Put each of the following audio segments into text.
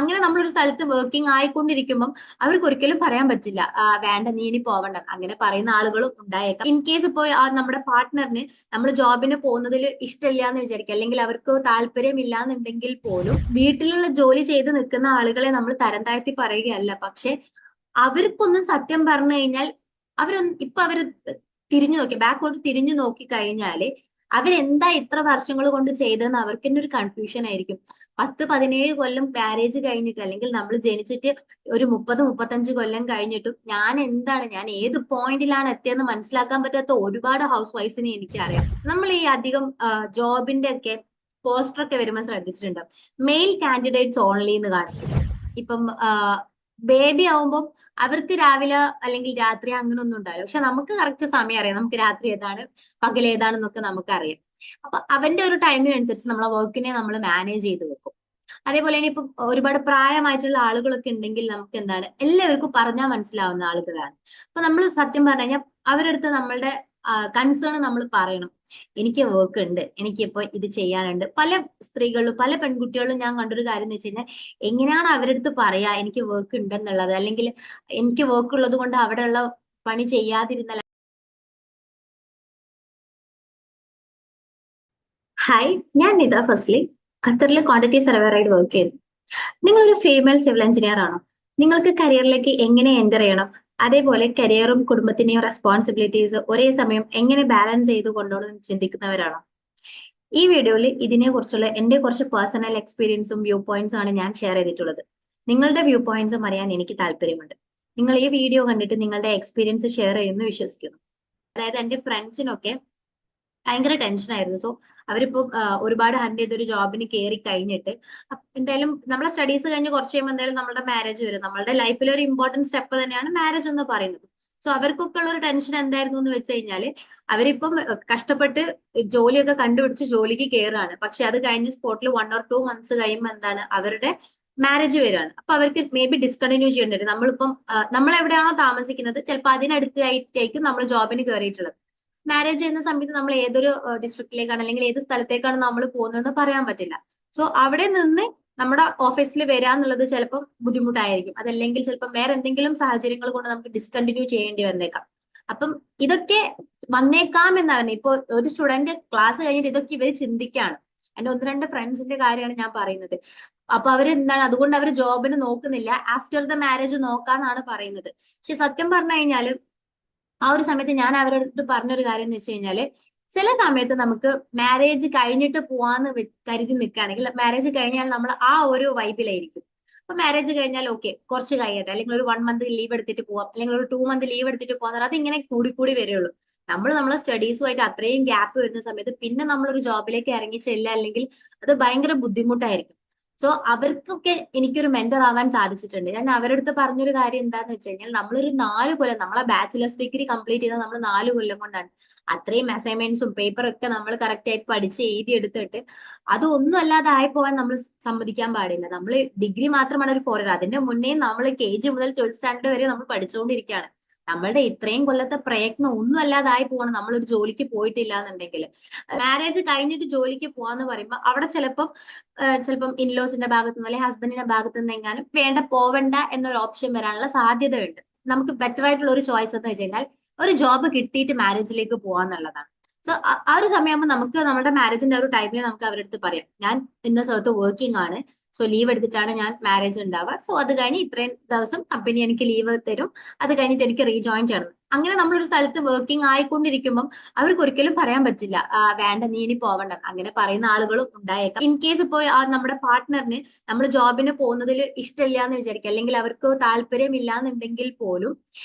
അങ്ങനെ നമ്മളൊരു സ്ഥലത്ത് വർക്കിംഗ് ആയിക്കൊണ്ടിരിക്കുമ്പം അവർക്ക് ഒരിക്കലും പറയാൻ പറ്റില്ല വേണ്ട നീ ഇനി പോവണ്ട, അങ്ങനെ പറയുന്ന ആളുകളും ഉണ്ടായേക്കാം. ഇൻ കേസ് ഇപ്പോൾ നമ്മുടെ പാർട്ട്ണറിന് നമ്മൾ ജോബിന് പോകുന്നതിൽ ഇഷ്ടമില്ല എന്ന് വിചാരിക്കുക, അല്ലെങ്കിൽ അവർക്ക് താല്പര്യമില്ല എന്നുണ്ടെങ്കിൽ പോലും വീട്ടിലുള്ള ജോലി ചെയ്ത് നിൽക്കുന്ന ആളുകളെ നമ്മൾ തരം താഴ്ത്തി പറയുകയല്ല. പക്ഷെ അവർക്കൊന്നും സത്യം പറഞ്ഞു കഴിഞ്ഞാൽ അവര് തിരിഞ്ഞു നോക്കി ബാക്കോട്ട് തിരിഞ്ഞു നോക്കി കഴിഞ്ഞാല് അവരെന്താ ഇത്ര വർഷങ്ങൾ കൊണ്ട് ചെയ്തതെന്ന് അവർക്ക് തന്നെ ഒരു കൺഫ്യൂഷൻ ആയിരിക്കും. 10-17 കൊല്ലം മാരേജ് കഴിഞ്ഞിട്ട്, അല്ലെങ്കിൽ നമ്മൾ ജനിച്ചിട്ട് ഒരു 30-35 കൊല്ലം കഴിഞ്ഞിട്ടും ഞാൻ ഏത് പോയിന്റിലാണ് എത്തിയെന്ന് മനസ്സിലാക്കാൻ പറ്റാത്ത ഒരുപാട് ഹൗസ് വൈഫ്സിനെ എനിക്കറിയാം. നമ്മൾ ഈ അധികം ജോബിന്റെ ഒക്കെ പോസ്റ്റർ ഒക്കെ വരുമ്പോൾ ശ്രദ്ധിച്ചിട്ടുണ്ട്, മെയിൽ കാൻഡിഡേറ്റ്സ് ഓൺലി എന്ന് കാണിക്കും. ഇപ്പം ബേബി ആവുമ്പം അവർക്ക് രാവിലെ അല്ലെങ്കിൽ രാത്രി അങ്ങനെ ഒന്നും ഉണ്ടാവില്ല. പക്ഷെ നമുക്ക് കറക്റ്റ് സമയം അറിയാം, നമുക്ക് രാത്രി ഏതാണ് പകൽ ഏതാണെന്നൊക്കെ നമുക്കറിയാം. അപ്പൊ അവന്റെ ഒരു ടൈമിനനുസരിച്ച് നമ്മളെ വർക്കിനെ നമ്മൾ മാനേജ് ചെയ്ത് വെക്കും. അതേപോലെ തന്നെ ഇപ്പം ഒരുപാട് പ്രായമായിട്ടുള്ള ആളുകളൊക്കെ ഉണ്ടെങ്കിൽ നമുക്ക് എന്താണ്, എല്ലാവർക്കും പറഞ്ഞാൽ മനസ്സിലാവുന്ന ആളുകളാണ്. അപ്പൊ നമ്മൾ സത്യം പറഞ്ഞു കഴിഞ്ഞാൽ അവരുടെ അടുത്ത് നമ്മളുടെ കൺസേൺ നമ്മൾ പറയണം. എനിക്ക് വർക്ക് ഉണ്ട്, എനിക്കിപ്പോ ഇത് ചെയ്യാനുണ്ട്. പല സ്ത്രീകളും പല പെൺകുട്ടികളും ഞാൻ കണ്ടൊരു കാര്യം എന്ന് വെച്ച് കഴിഞ്ഞാൽ, എങ്ങനെയാണ് അവരുടെ അടുത്ത് പറയാ എനിക്ക് വർക്ക് ഉണ്ടെന്നുള്ളത്, അല്ലെങ്കിൽ എനിക്ക് വർക്ക് ഉള്ളത് കൊണ്ട് അവിടെയുള്ള പണി ചെയ്യാതിരുന്നാൽ. ഹായ്, ഞാൻ നിത ഫസ്ലി, ഖത്തറിലെ ക്വാണ്ടിറ്റി സർവേറായിട്ട് വർക്ക് ചെയ്യുന്നു. നിങ്ങളൊരു ഫീമെയിൽ സിവിൽ എഞ്ചിനീയർ ആണോ? നിങ്ങൾക്ക് കരിയറിലേക്ക് എങ്ങനെ എൻ്റർ ചെയ്യണം, അതേപോലെ കരിയറും കുടുംബത്തിന്റെയും റെസ്പോൺസിബിലിറ്റീസ് ഒരേ സമയം എങ്ങനെ ബാലൻസ് ചെയ്ത് കൊണ്ടുപോകണം ചിന്തിക്കുന്നവരാണോ? ഈ വീഡിയോയിൽ ഇതിനെ കുറിച്ചുള്ള എന്റെ കുറച്ച് പേഴ്സണൽ എക്സ്പീരിയൻസും വ്യൂ പോയിന്റ്സും ആണ് ഞാൻ ഷെയർ ചെയ്തിട്ടുള്ളത്. നിങ്ങളുടെ വ്യൂ പോയിന്റ്സും അറിയാൻ എനിക്ക് താല്പര്യമുണ്ട്. നിങ്ങൾ ഈ വീഡിയോ കണ്ടിട്ട് നിങ്ങളുടെ എക്സ്പീരിയൻസ് ഷെയർ ചെയ്യുമെന്ന് വിശ്വസിക്കുന്നു. അതായത് എന്റെ ഫ്രണ്ട്സിനൊക്കെ ഭയങ്കര ടെൻഷനായിരുന്നു. സോ അവരിപ്പോ ഒരുപാട് ഹണ്ട് ചെയ്തൊരു ജോബിന് കയറി കഴിഞ്ഞിട്ട് എന്തായാലും നമ്മളെ സ്റ്റഡീസ് കഴിഞ്ഞ് കുറച്ച് കഴിയുമ്പോൾ എന്തായാലും നമ്മുടെ മാരേജ് വരും. നമ്മളുടെ ലൈഫിലെ ഒരു ഇമ്പോർട്ടന്റ് സ്റ്റെപ്പ് തന്നെയാണ് മാരേജ് എന്ന് പറയുന്നത്. സോ അവർക്കൊക്കെ ഉള്ള ഒരു ടെൻഷൻ എന്തായിരുന്നു എന്ന് വെച്ച് കഴിഞ്ഞാല്, അവരിപ്പം കഷ്ടപ്പെട്ട് ജോലിയൊക്കെ കണ്ടുപിടിച്ച് ജോലിക്ക് കയറുകയാണ്. പക്ഷെ അത് കഴിഞ്ഞ് സ്പോട്ടിൽ 1 or 2 months കഴിയുമ്പോൾ എന്താണ്, അവരുടെ മാരേജ് വരികയാണ്. അപ്പൊ അവർക്ക് മേ ബി ഡിസ്കണ്ടിന്യൂ ചെയ്യേണ്ടി വരും. നമ്മളിപ്പം നമ്മൾ എവിടെയാണോ താമസിക്കുന്നത് ചിലപ്പോൾ അതിനടുത്തായിട്ടായിരിക്കും നമ്മൾ ജോബിന് കയറിയിട്ടുള്ളത്. മാരേജ് ചെയ്യുന്ന സമയത്ത് നമ്മൾ ഏതൊരു ഡിസ്ട്രിക്റ്റിലേക്കാണ് അല്ലെങ്കിൽ ഏത് സ്ഥലത്തേക്കാണ് നമ്മൾ പോകുന്നതെന്ന് പറയാൻ പറ്റില്ല. സോ അവിടെ നിന്ന് നമ്മുടെ ഓഫീസിൽ വരാന്നുള്ളത് ചിലപ്പം ബുദ്ധിമുട്ടായിരിക്കും. അതല്ലെങ്കിൽ ചിലപ്പം വേറെ എന്തെങ്കിലും സാഹചര്യങ്ങൾ കൊണ്ട് നമുക്ക് ഡിസ്കണ്ടിന്യൂ ചെയ്യേണ്ടി വന്നേക്കാം. അപ്പം ഇതൊക്കെ വന്നേക്കാം എന്നാണ് ഇപ്പൊ ഒരു സ്റ്റുഡന്റ് ക്ലാസ് കഴിഞ്ഞിട്ട് ഇതൊക്കെ ഇവര് ചിന്തിക്കാണ്. എന്റെ 1-2 ഫ്രണ്ട്സിന്റെ കാര്യമാണ് ഞാൻ പറയുന്നത്. അപ്പൊ അവരെന്താണ്, അതുകൊണ്ട് അവർ ജോബിന് നോക്കുന്നില്ല, ആഫ്റ്റർ ദ മാരേജ് നോക്കാന്നാണ് പറയുന്നത്. പക്ഷെ സത്യം പറഞ്ഞു കഴിഞ്ഞാല് ആ ഒരു സമയത്ത് ഞാൻ അവരോട് പറഞ്ഞൊരു കാര്യം എന്ന് വെച്ച് കഴിഞ്ഞാല്, ചില സമയത്ത് നമുക്ക് മാരേജ് കഴിഞ്ഞിട്ട് പോവാന്ന് കരുതി നിൽക്കുകയാണെങ്കിൽ മാരേജ് കഴിഞ്ഞാൽ നമ്മൾ ആ ഒരു വൈബിലായിരിക്കും. അപ്പൊ മാരേജ് കഴിഞ്ഞാൽ ഓക്കെ കുറച്ച് കഴിയട്ടെ, അല്ലെങ്കിൽ ഒരു 1 month ലീവ് എടുത്തിട്ട് പോവാം, അല്ലെങ്കിൽ ഒരു 2 month ലീവ് എടുത്തിട്ട് പോകാൻ, അത് ഇങ്ങനെ കൂടി വരുള്ളൂ. നമ്മളെ സ്റ്റഡീസുമായിട്ട് അത്രയും ഗ്യാപ്പ് വരുന്ന സമയത്ത് പിന്നെ നമ്മളൊരു ജോബിലേക്ക് ഇറങ്ങി ചെല്ലുക, അല്ലെങ്കിൽ അത് ഭയങ്കര ബുദ്ധിമുട്ടായിരിക്കും. സോ അവർക്കൊക്കെ എനിക്കൊരു മെന്റർ ആവാൻ സാധിച്ചിട്ടുണ്ട്. ഞാൻ അവരുടെ അടുത്ത് പറഞ്ഞൊരു കാര്യം എന്താന്ന് വെച്ച് കഴിഞ്ഞാൽ, നമ്മളൊരു 4 കൊല്ലം നമ്മളെ ബാച്ചിലേഴ്സ് ഡിഗ്രി കംപ്ലീറ്റ് ചെയ്തത് നമ്മൾ 4 കൊല്ലം കൊണ്ടാണ്. അത്രയും അസൈൻമെന്റ്സും പേപ്പറൊക്കെ നമ്മൾ കറക്റ്റ് ആയിട്ട് പഠിച്ച് എഴുതി എടുത്തിട്ട് അതൊന്നും അല്ലാതെ ആയി പോവാൻ നമ്മൾ സമ്മതിക്കാൻ പാടില്ല. നമ്മൾ ഡിഗ്രി മാത്രമാണ് ഒരു 4 year. അതിന്റെ മുന്നേ നമ്മൾ KG മുതൽ 12th സ്റ്റാൻഡേർഡ് വരെ നമ്മൾ പഠിച്ചുകൊണ്ടിരിക്കുകയാണ്. നമ്മളുടെ ഇത്രയും കൊല്ലത്തെ പ്രയത്നം ഒന്നും അല്ലാതായി പോകണം നമ്മളൊരു ജോലിക്ക് പോയിട്ടില്ല എന്നുണ്ടെങ്കിൽ. മാരേജ് കഴിഞ്ഞിട്ട് ജോലിക്ക് പോവാന്ന് പറയുമ്പോൾ അവിടെ ചിലപ്പം ഇൻലോസിന്റെ ഭാഗത്തു നിന്ന് അല്ലെങ്കിൽ ഹസ്ബൻഡിന്റെ ഭാഗത്തു നിന്ന് എങ്ങാനും വേണ്ട പോവണ്ട എന്നൊരു ഓപ്ഷൻ വരാനുള്ള സാധ്യതയുണ്ട്. നമുക്ക് ബെറ്റർ ആയിട്ടുള്ള ഒരു ചോയ്സ് എന്ന് വെച്ച് കഴിഞ്ഞാൽ ഒരു ജോബ് കിട്ടിയിട്ട് മാരേജിലേക്ക് പോവാന്നുള്ളതാണ്. സോ ആ ഒരു സമയമാകുമ്പോൾ നമുക്ക് നമ്മുടെ മാരേജിന്റെ ഒരു ടൈമിൽ നമുക്ക് അവരുടെ അടുത്ത് പറയാം, ഞാൻ ഇന്ന സ്ഥലത്ത് വർക്കിംഗ് ആണ്, സോ ലീവ് എടുത്തിട്ടാണ് ഞാൻ മാരേജ് ഉണ്ടാവുക. സോ അത് കഴിഞ്ഞ് ഇത്രയും ദിവസം കമ്പനി എനിക്ക് ലീവ് തരും, അത് കഴിഞ്ഞിട്ട് എനിക്ക് റീജോയിൻ ചെയ്യണം. അങ്ങനെ നമ്മളൊരു സ്ഥലത്ത് വർക്കിംഗ് ആയിക്കൊണ്ടിരിക്കുമ്പം അവർക്ക് ഒരിക്കലും പറയാൻ പറ്റില്ല വേണ്ട നീ ഇനി പോവണ്ട, അങ്ങനെ പറയുന്ന ആളുകളും ഉണ്ടായേക്കാം. ഇൻ കേസ് ഇപ്പോൾ നമ്മുടെ പാർട്ട്ണറിന് നമ്മൾ ജോബിന് പോകുന്നതിൽ ഇഷ്ടമില്ല എന്ന് വിചാരിക്കുക, അല്ലെങ്കിൽ അവർക്ക് താല്പര്യമില്ല എന്നുണ്ടെങ്കിൽ പോലും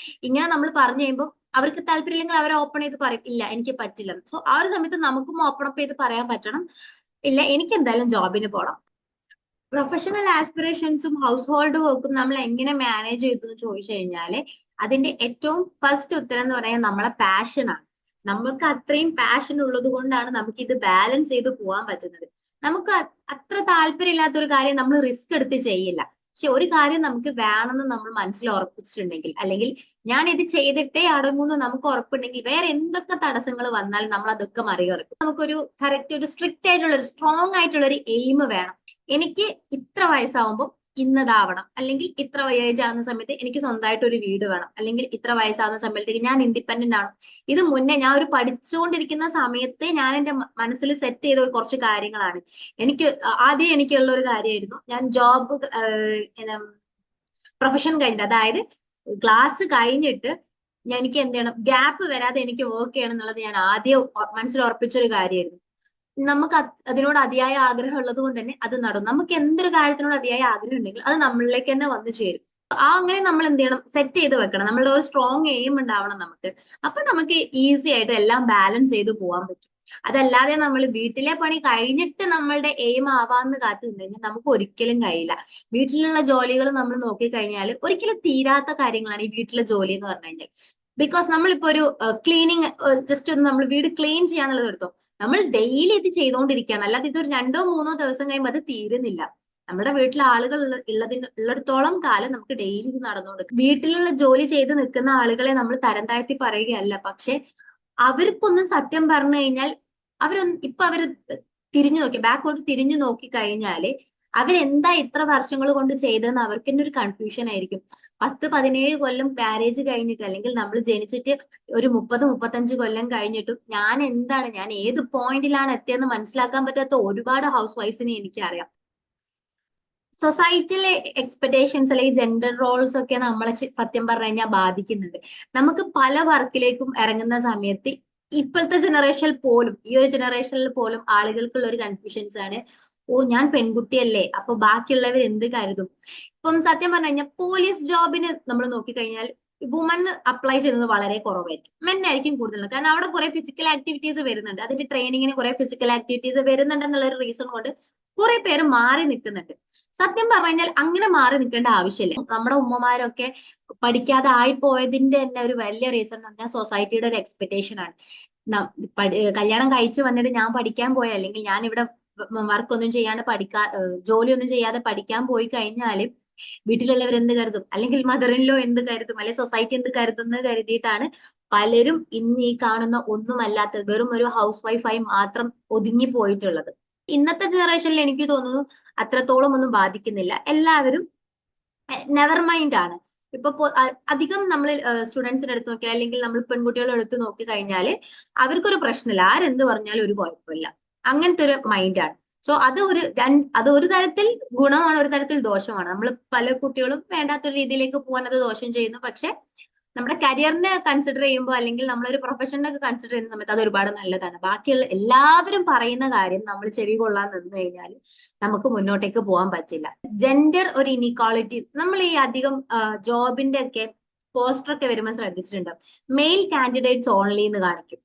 ഇങ്ങനെ നമ്മൾ പറഞ്ഞു കഴിയുമ്പോൾ അവർക്ക് താല്പര്യമില്ലെങ്കിൽ അവരെ ഓപ്പൺ ചെയ്ത് പറയും ഇല്ല എനിക്ക് പറ്റില്ല. സോ ആ ഒരു സമയത്ത് നമുക്കും ഓപ്പൺ അപ്പ് ചെയ്ത് പറയാൻ പറ്റണം, ഇല്ല എനിക്ക് എന്തായാലും ജോബിന് പോകണം. പ്രൊഫഷണൽ ആസ്പിറേഷൻസും ഹൗസ് ഹോൾഡ് വർക്കും നമ്മൾ എങ്ങനെ മാനേജ് ചെയ്തു എന്ന് ചോദിച്ചു കഴിഞ്ഞാല്, അതിന്റെ ഏറ്റവും ഫസ്റ്റ് ഉത്തരം എന്ന് പറയാൻ നമ്മളെ പാഷനാണ്. നമ്മൾക്ക് അത്രയും പാഷൻ ഉള്ളത് കൊണ്ടാണ് നമുക്ക് ഇത് ബാലൻസ് ചെയ്ത് പോകാൻ പറ്റുന്നത്. നമുക്ക് അത്ര താല്പര്യമില്ലാത്ത ഒരു കാര്യം നമ്മൾ റിസ്ക് എടുത്ത് ചെയ്യില്ല. പക്ഷെ ഒരു കാര്യം നമുക്ക് വേണമെന്ന് നമ്മൾ മനസ്സിൽ ഉറപ്പിച്ചിട്ടുണ്ടെങ്കിൽ, അല്ലെങ്കിൽ ഞാൻ ഇത് ചെയ്തിട്ടേ അടങ്ങുന്നു നമുക്ക് ഉറപ്പുണ്ടെങ്കിൽ, വേറെ എന്തൊക്കെ തടസ്സങ്ങൾ വന്നാലും നമ്മൾ അതൊക്കെ മറികടക്കും. നമുക്കൊരു കറക്റ്റ് ഒരു സ്ട്രിക്റ്റ് ആയിട്ടുള്ള ഒരു സ്ട്രോങ് ആയിട്ടുള്ള ഒരു എയിം വേണം. എനിക്ക് ഇത്ര വയസ്സാവുമ്പോൾ ഇന്നതാവണം, അല്ലെങ്കിൽ ഇത്ര ഏജ് ആവുന്ന സമയത്ത് എനിക്ക് സ്വന്തമായിട്ട് ഒരു വീട് വേണം, അല്ലെങ്കിൽ ഇത്ര വയസ്സാവുന്ന സമയത്തേക്ക് ഞാൻ ഇൻഡിപെൻഡന്റ് ആണ്. ഇത് മുന്നേ ഞാൻ ഒരു പഠിച്ചുകൊണ്ടിരിക്കുന്ന സമയത്ത് ഞാൻ എന്റെ മനസ്സിൽ സെറ്റ് ചെയ്ത കുറച്ച് കാര്യങ്ങളാണ്. എനിക്ക് ആദ്യം എനിക്കുള്ള ഒരു കാര്യമായിരുന്നു, ഞാൻ ജോബ് പ്രൊഫഷൻ കഴിഞ്ഞിട്ട്, അതായത് ക്ലാസ് കഴിഞ്ഞിട്ട് എനിക്ക് എന്ത് ചെയ്യണം, ഗ്യാപ്പ് വരാതെ എനിക്ക് വർക്ക് ചെയ്യണം എന്നുള്ളത് ഞാൻ ആദ്യം മനസ്സിൽ ഉറപ്പിച്ചൊരു കാര്യമായിരുന്നു. നമുക്ക് അതിനോട് അതിയായ ആഗ്രഹം ഉള്ളത് കൊണ്ട് തന്നെ അത് നടന്നു. നമുക്ക് എന്തൊരു കാര്യത്തിനോട് അതിയായ ആഗ്രഹം ഉണ്ടെങ്കിൽ അത് നമ്മളിലേക്ക് തന്നെ വന്നു ചേരും. അങ്ങനെ നമ്മൾ എന്ത് ചെയ്യണം, സെറ്റ് ചെയ്ത് വെക്കണം. നമ്മളുടെ ഒരു സ്ട്രോങ് എയിം ഉണ്ടാവണം നമുക്ക്. അപ്പൊ നമുക്ക് ഈസി ആയിട്ട് എല്ലാം ബാലൻസ് ചെയ്ത് പോകാൻ പറ്റും. അതല്ലാതെ നമ്മൾ വീട്ടിലെ പണി കഴിഞ്ഞിട്ട് നമ്മളുടെ എയിം ആവാന്ന് കാത്തു നിന്നുകഴിഞ്ഞാൽ നമുക്ക് ഒരിക്കലും കഴിയില്ല. വീട്ടിലുള്ള ജോലികൾ നമ്മൾ നോക്കിക്കഴിഞ്ഞാൽ ഒരിക്കലും തീരാത്ത കാര്യങ്ങളാണ് ഈ വീട്ടിലെ ജോലി എന്ന് പറഞ്ഞു കഴിഞ്ഞാൽ. ബിക്കോസ് നമ്മളിപ്പോ ഒരു ക്ലീനിങ്, ജസ്റ്റ് ഒന്ന് നമ്മൾ വീട് ക്ലീൻ ചെയ്യാന്നുള്ളത് എടുത്തോ, നമ്മൾ ഡെയിലി ഇത് ചെയ്തുകൊണ്ടിരിക്കുകയാണ്. അല്ലാതെ ഇതൊരു 2-3 ദിവസം കഴിയുമ്പോൾ അത് തീരുന്നില്ല. നമ്മുടെ വീട്ടിൽ ആളുകൾ ഉള്ളിടത്തോളം കാലം നമുക്ക് ഡെയിലി ഇത് നടന്നുകൊണ്ട്, വീട്ടിലുള്ള ജോലി ചെയ്ത് നിൽക്കുന്ന ആളുകളെ നമ്മൾ തരം താഴ്ത്തി പറയുകയല്ല. പക്ഷെ അവർക്കൊന്നും സത്യം പറഞ്ഞു കഴിഞ്ഞാൽ ഇപ്പൊ അവര് തിരിഞ്ഞു നോക്കി, ബാക്കോട്ട് തിരിഞ്ഞു നോക്കി കഴിഞ്ഞാല് അവരെന്താ ഇത്ര വർഷങ്ങൾ കൊണ്ട് ചെയ്തതെന്ന് അവർക്ക് തന്നെ ഒരു കൺഫ്യൂഷൻ ആയിരിക്കും. 10-17 കൊല്ലം മാരേജ് കഴിഞ്ഞിട്ട്, അല്ലെങ്കിൽ നമ്മൾ ജനിച്ചിട്ട് ഒരു 30-35 കൊല്ലം കഴിഞ്ഞിട്ടും ഞാൻ ഏത് പോയിന്റിലാണ് എത്തിയെന്ന് മനസ്സിലാക്കാൻ പറ്റാത്ത ഒരുപാട് ഹൗസ് വൈഫ്സിനെ എനിക്കറിയാം. സൊസൈറ്റിയിലെ എക്സ്പെക്ടേഷൻസ് അല്ലെങ്കിൽ ജെൻഡർ റോൾസ് ഒക്കെ നമ്മളെ സത്യം പറഞ്ഞു കഴിഞ്ഞാൽ ബാധിക്കുന്നുണ്ട്. നമുക്ക് പല വർക്കിലേക്കും ഇറങ്ങുന്ന സമയത്ത് ഇപ്പോഴത്തെ ജനറേഷനിൽ പോലും, ഈ ഒരു ജനറേഷനിൽ പോലും ആളുകൾക്കുള്ള ഒരു കൺഫ്യൂഷൻസ് ആണ്, ഓ ഞാൻ പെൺകുട്ടിയല്ലേ, അപ്പൊ ബാക്കിയുള്ളവർ എന്ത് കരുതും. ഇപ്പം സത്യം പറഞ്ഞു കഴിഞ്ഞാൽ പോലീസ് ജോബിന് നമ്മൾ നോക്കിക്കഴിഞ്ഞാൽ വുമൺ അപ്ലൈ ചെയ്യുന്നത് വളരെ കുറവായിരിക്കും, മെൻ ആയിരിക്കും കൂടുതൽ. കാരണം അവിടെ കുറെ ഫിസിക്കൽ ആക്ടിവിറ്റീസ് വരുന്നുണ്ട്, അതിന്റെ ട്രെയിനിങ്ങിന് കുറെ ഫിസിക്കൽ ആക്ടിവിറ്റീസ് വരുന്നുണ്ട് എന്നുള്ള ഒരു റീസൺ കൊണ്ട് കുറെ പേര് മാറി നിൽക്കുന്നുണ്ട്. സത്യം പറഞ്ഞു കഴിഞ്ഞാൽ അങ്ങനെ മാറി നിൽക്കേണ്ട ആവശ്യമില്ല. നമ്മുടെ ഉമ്മമാരൊക്കെ പഠിക്കാതെ ആയിപ്പോയതിന്റെ തന്നെ ഒരു വലിയ റീസൺ എന്ന് പറഞ്ഞാൽ സൊസൈറ്റിയുടെ ഒരു എക്സ്പെക്ടേഷൻ ആണ്. കല്യാണം കഴിച്ചു വന്നിട്ട് ഞാൻ പഠിക്കാൻ പോയ, അല്ലെങ്കിൽ ഞാൻ ഇവിടെ വർക്കൊന്നും ചെയ്യാണ്ട് ജോലിയൊന്നും ചെയ്യാതെ പഠിക്കാൻ പോയി കഴിഞ്ഞാല് വീട്ടിലുള്ളവർ എന്ത് കരുതും, അല്ലെങ്കിൽ മദറിൻലോ എന്ത് കരുതും, അല്ലെങ്കിൽ സൊസൈറ്റി എന്ത് കരുതും എന്ന് കരുതിയിട്ടാണ് പലരും ഇന്ന് ഈ കാണുന്ന ഒന്നുമല്ലാത്ത വെറും ഒരു ഹൗസ് വൈഫായി മാത്രം ഒതുങ്ങി പോയിട്ടുള്ളത്. ഇന്നത്തെ ജനറേഷനിൽ എനിക്ക് തോന്നുന്നു അത്രത്തോളം ഒന്നും ബാധിക്കുന്നില്ല. എല്ലാവരും നെവർ മൈൻഡ് ആണ്. ഇപ്പൊ അധികം നമ്മൾ സ്റ്റുഡൻസിനെ എടുത്ത് നോക്കിയാൽ, അല്ലെങ്കിൽ നമ്മൾ പെൺകുട്ടികളെ എടുത്ത് നോക്കി കഴിഞ്ഞാൽ അവർക്കൊരു പ്രശ്നമില്ല, ആരെന്ത് പറഞ്ഞാലും ഒരു കുഴപ്പമില്ല, അങ്ങനത്തെ ഒരു മൈൻഡാണ്. സോ അത് ഒരു തരത്തിൽ ഗുണമാണ്, ഒരു തരത്തിൽ ദോഷമാണ്. നമ്മൾ പല കുട്ടികളും വേണ്ടാത്തൊരു രീതിയിലേക്ക് പോകാൻ അത് ദോഷം ചെയ്യുന്നു. പക്ഷെ നമ്മുടെ കരിയറിനെ കൺസിഡർ ചെയ്യുമ്പോൾ, അല്ലെങ്കിൽ നമ്മളൊരു പ്രൊഫഷനൊക്കെ കൺസിഡർ ചെയ്യുന്ന സമയത്ത് അത് ഒരുപാട് നല്ലതാണ്. ബാക്കിയുള്ള എല്ലാവരും പറയുന്ന കാര്യം നമ്മൾ ചെവി കൊള്ളാൻ നിന്ന് കഴിഞ്ഞാൽ നമുക്ക് മുന്നോട്ടേക്ക് പോകാൻ പറ്റില്ല. ജെൻഡർ ഒരു ഇനീക്വാളിറ്റി നമ്മൾ ഈ അധികം ജോബിന്റെ ഒക്കെ പോസ്റ്റർ ഒക്കെ വരുമ്പോൾ ശ്രദ്ധിച്ചിട്ടുണ്ട്, മെയിൽ കാൻഡിഡേറ്റ്സ് ഓൺലി എന്ന് കാണിക്കും.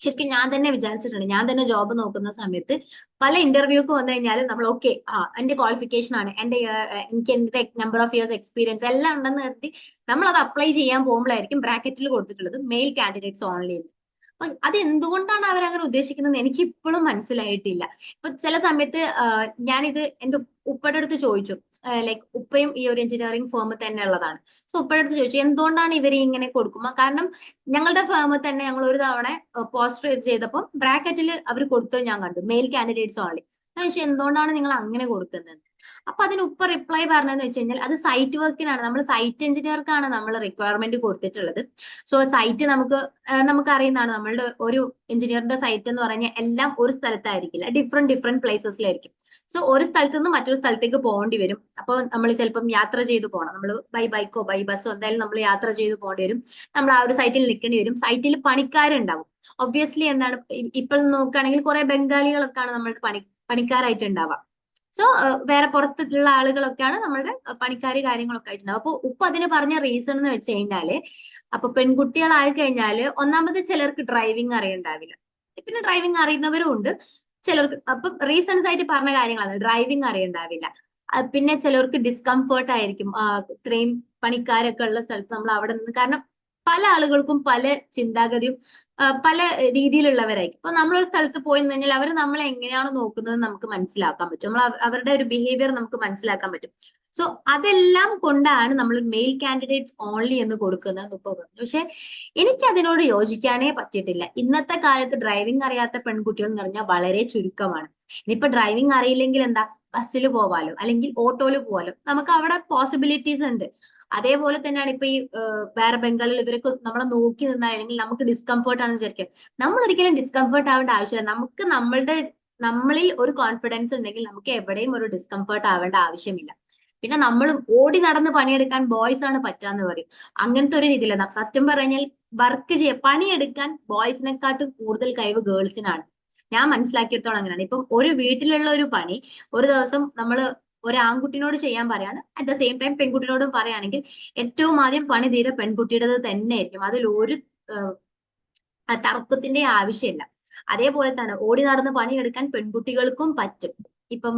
ശരിക്കും ഞാൻ തന്നെ വിചാരിച്ചിട്ടുണ്ട്, ഞാൻ തന്നെ ജോബ് നോക്കുന്ന സമയത്ത് പല ഇന്റർവ്യൂക്ക് വന്നു കഴിഞ്ഞാലും നമ്മൾ ഓക്കെ, എന്റെ ക്വാളിഫിക്കേഷൻ ആണ്, എനിക്ക് എന്റെ നമ്പർ ഓഫ് ഇയേഴ്സ് എക്സ്പീരിയൻസ് എല്ലാം ഉണ്ടെന്ന് കരുതി നമ്മൾ അത് അപ്ലൈ ചെയ്യാൻ പോകുമ്പോഴായിരിക്കും ബ്രാക്കറ്റിൽ കൊടുത്തിട്ടുള്ളത് മെയിൽ കാൻഡിഡേറ്റ്സ് ഓൺലി എന്ന്. അപ്പൊ അത് എന്തുകൊണ്ടാണ് അവരങ്ങനെ ഉദ്ദേശിക്കുന്നത് എനിക്ക് ഇപ്പോഴും മനസ്സിലായിട്ടില്ല. ഇപ്പൊ ചില സമയത്ത് ഞാനിത് എന്റെ ഉപ്പയുടെ അടുത്ത് ചോദിച്ചു, ലൈക്ക് ഉപ്പയും ഈ ഒരു എഞ്ചിനീയറിംഗ് ഫേമിൽ തന്നെ ഉള്ളതാണ്. സോ ഉപ്പയുടെ അടുത്ത് ചോദിച്ചു എന്തുകൊണ്ടാണ് ഇവർ ഇങ്ങനെ കൊടുക്കുക, കാരണം ഞങ്ങളുടെ ഫേമിൽ തന്നെ ഞങ്ങൾ ഒരു തവണ പോസ്റ്റർ ചെയ്തപ്പോൾ ബ്രാക്കറ്റിൽ അവർ കൊടുത്തത് ഞാൻ കണ്ടു, മെയിൽ കാൻഡിഡേറ്റ്സ് ഓൺലി. ഞാൻ ചോദിച്ചു എന്തുകൊണ്ടാണ് നിങ്ങൾ അങ്ങനെ കൊടുക്കുന്നത്. അപ്പൊ അതിന് ഉപ്പ റിപ്ലൈ പറഞ്ഞതെന്ന് വെച്ച് കഴിഞ്ഞാൽ അത് സൈറ്റ് വർക്കിനാണ്, നമ്മൾ സൈറ്റ് എഞ്ചിനീയർക്കാണ് നമ്മൾ റിക്വയർമെന്റ് കൊടുത്തിട്ടുള്ളത്. സോ സൈറ്റ് നമുക്ക് അറിയുന്നതാണ്, നമ്മളുടെ ഒരു എഞ്ചിനീയറിന്റെ സൈറ്റ് എന്ന് പറഞ്ഞാൽ എല്ലാം ഒരു സ്ഥലത്തായിരിക്കില്ല, ഡിഫറെന്റ് പ്ലേസസിലായിരിക്കും. സോ ഒരു സ്ഥലത്ത് നിന്ന് മറ്റൊരു സ്ഥലത്തേക്ക് പോകേണ്ടി വരും. അപ്പൊ നമ്മൾ ചിലപ്പം യാത്ര ചെയ്ത് പോകണം, നമ്മൾ ബൈ ബൈക്കോ ബൈ ബസ്സോ എന്തായാലും നമ്മൾ യാത്ര ചെയ്ത് പോകേണ്ടി വരും. നമ്മൾ ആ ഒരു സൈറ്റിൽ നിൽക്കേണ്ടി വരും. സൈറ്റിൽ പണിക്കാരുണ്ടാവും. ഒബ്വിയസ്ലി എന്താണ്, ഇപ്പോൾ നോക്കുകയാണെങ്കിൽ കുറെ ബംഗാളികളൊക്കെയാണ് നമ്മളുടെ പണിക്കാരായിട്ട് ഉണ്ടാവുക. സോ വേറെ പുറത്തുള്ള ആളുകളൊക്കെയാണ് നമ്മളുടെ പണിക്കാര് കാര്യങ്ങളൊക്കെ ആയിട്ടുണ്ടാവും. അപ്പൊ ഉപ്പ അതിന് പറഞ്ഞ റീസൺ എന്ന് വെച്ച് കഴിഞ്ഞാല്, അപ്പൊ പെൺകുട്ടികളായി കഴിഞ്ഞാല് ഒന്നാമത് ചിലർക്ക് ഡ്രൈവിംഗ് അറിയണ്ടാവില്ല, പിന്നെ ഡ്രൈവിംഗ് അറിയുന്നവരും ഉണ്ട് ചിലർക്ക്. അപ്പൊ റീസൺസ് ആയിട്ട് പറഞ്ഞ കാര്യങ്ങളാണ്, ഡ്രൈവിംഗ് അറിയണ്ടാവില്ല, പിന്നെ ചിലർക്ക് ഡിസ്കംഫേർട്ട് ആയിരിക്കും ഇത്രയും പണിക്കാരൊക്കെ ഉള്ള സ്ഥലത്ത് നമ്മൾ അവിടെ നിന്ന്. കാരണം പല ആളുകൾക്കും പല ചിന്താഗതിയും പല രീതിയിലുള്ളവരായിരിക്കും. അപ്പൊ നമ്മളൊരു സ്ഥലത്ത് പോയി കഴിഞ്ഞാൽ അവർ നമ്മളെ എങ്ങനെയാണ് നോക്കുന്നത് നമുക്ക് മനസ്സിലാക്കാൻ പറ്റും, അവരുടെ ഒരു ബിഹേവിയർ നമുക്ക് മനസ്സിലാക്കാൻ പറ്റും. സോ അതെല്ലാം കൊണ്ടാണ് നമ്മൾ മെയിൽ കാൻഡിഡേറ്റ്സ് ഓൺലി എന്ന് കൊടുക്കുന്നത് ഇപ്പൊ പറഞ്ഞു. പക്ഷെ എനിക്ക് അതിനോട് യോജിക്കാനേ പറ്റിയിട്ടില്ല. ഇന്നത്തെ കാലത്ത് ഡ്രൈവിംഗ് അറിയാത്ത പെൺകുട്ടികൾ എന്ന് പറഞ്ഞാൽ വളരെ ചുരുക്കമാണ്. ഇനിയിപ്പോ ഡ്രൈവിംഗ് അറിയില്ലെങ്കിൽ എന്താ, ബസ്സിൽ പോവാലോ അല്ലെങ്കിൽ ഓട്ടോയിൽ പോവാലോ, നമുക്ക് അവിടെ പോസിബിലിറ്റീസ് ഉണ്ട്. അതേപോലെ തന്നെയാണ് ഇപ്പൊ ഈ വേറെ ബംഗാളിൽ ഇവരൊക്കെ നമ്മളെ നോക്കി നിന്നാൽ അല്ലെങ്കിൽ നമുക്ക് ഡിസ്കംഫേർട്ട് ആണെന്ന് വിചാരിക്കുക. നമ്മൾ ഒരിക്കലും ഡിസ്കംഫേർട്ട് ആവേണ്ട ആവശ്യമില്ല. നമുക്ക് നമ്മളിൽ ഒരു കോൺഫിഡൻസ് ഉണ്ടെങ്കിൽ നമുക്ക് എവിടെയും ഒരു ഡിസ്കംഫേർട്ട് ആവേണ്ട ആവശ്യമില്ല. പിന്നെ നമ്മൾ ഓടി നടന്ന് പണിയെടുക്കാൻ ബോയ്സ് ആണ് പറ്റാന്ന് പറയും. അങ്ങനത്തെ ഒരു രീതിയില്ല. സത്യം പറഞ്ഞാൽ വർക്ക് ചെയ്യാൻ പണിയെടുക്കാൻ ബോയ്സിനെക്കാട്ടും കൂടുതൽ കഴിവ് ഗേൾസിനാണ്. ഞാൻ മനസ്സിലാക്കിയെടുത്തോളം അങ്ങനെയാണ്. ഇപ്പം ഒരു വീട്ടിലുള്ള ഒരു പണി ഒരു ദിവസം നമ്മൾ ഒരു ആൺകുട്ടിനോട് ചെയ്യാൻ പറയാണ്, അറ്റ് ദ സെയിം ടൈം പെൺകുട്ടിനോടും പറയുകയാണെങ്കിൽ ഏറ്റവും ആദ്യം പണി തീരെ പെൺകുട്ടിയുടേത് തന്നെ ആയിരിക്കും. അതിൽ ഒരു തർക്കത്തിന്റെ ആവശ്യമില്ല. അതേപോലെ തന്നെ ഓടി നടന്ന് പണിയെടുക്കാൻ പെൺകുട്ടികൾക്കും പറ്റും. ഇപ്പം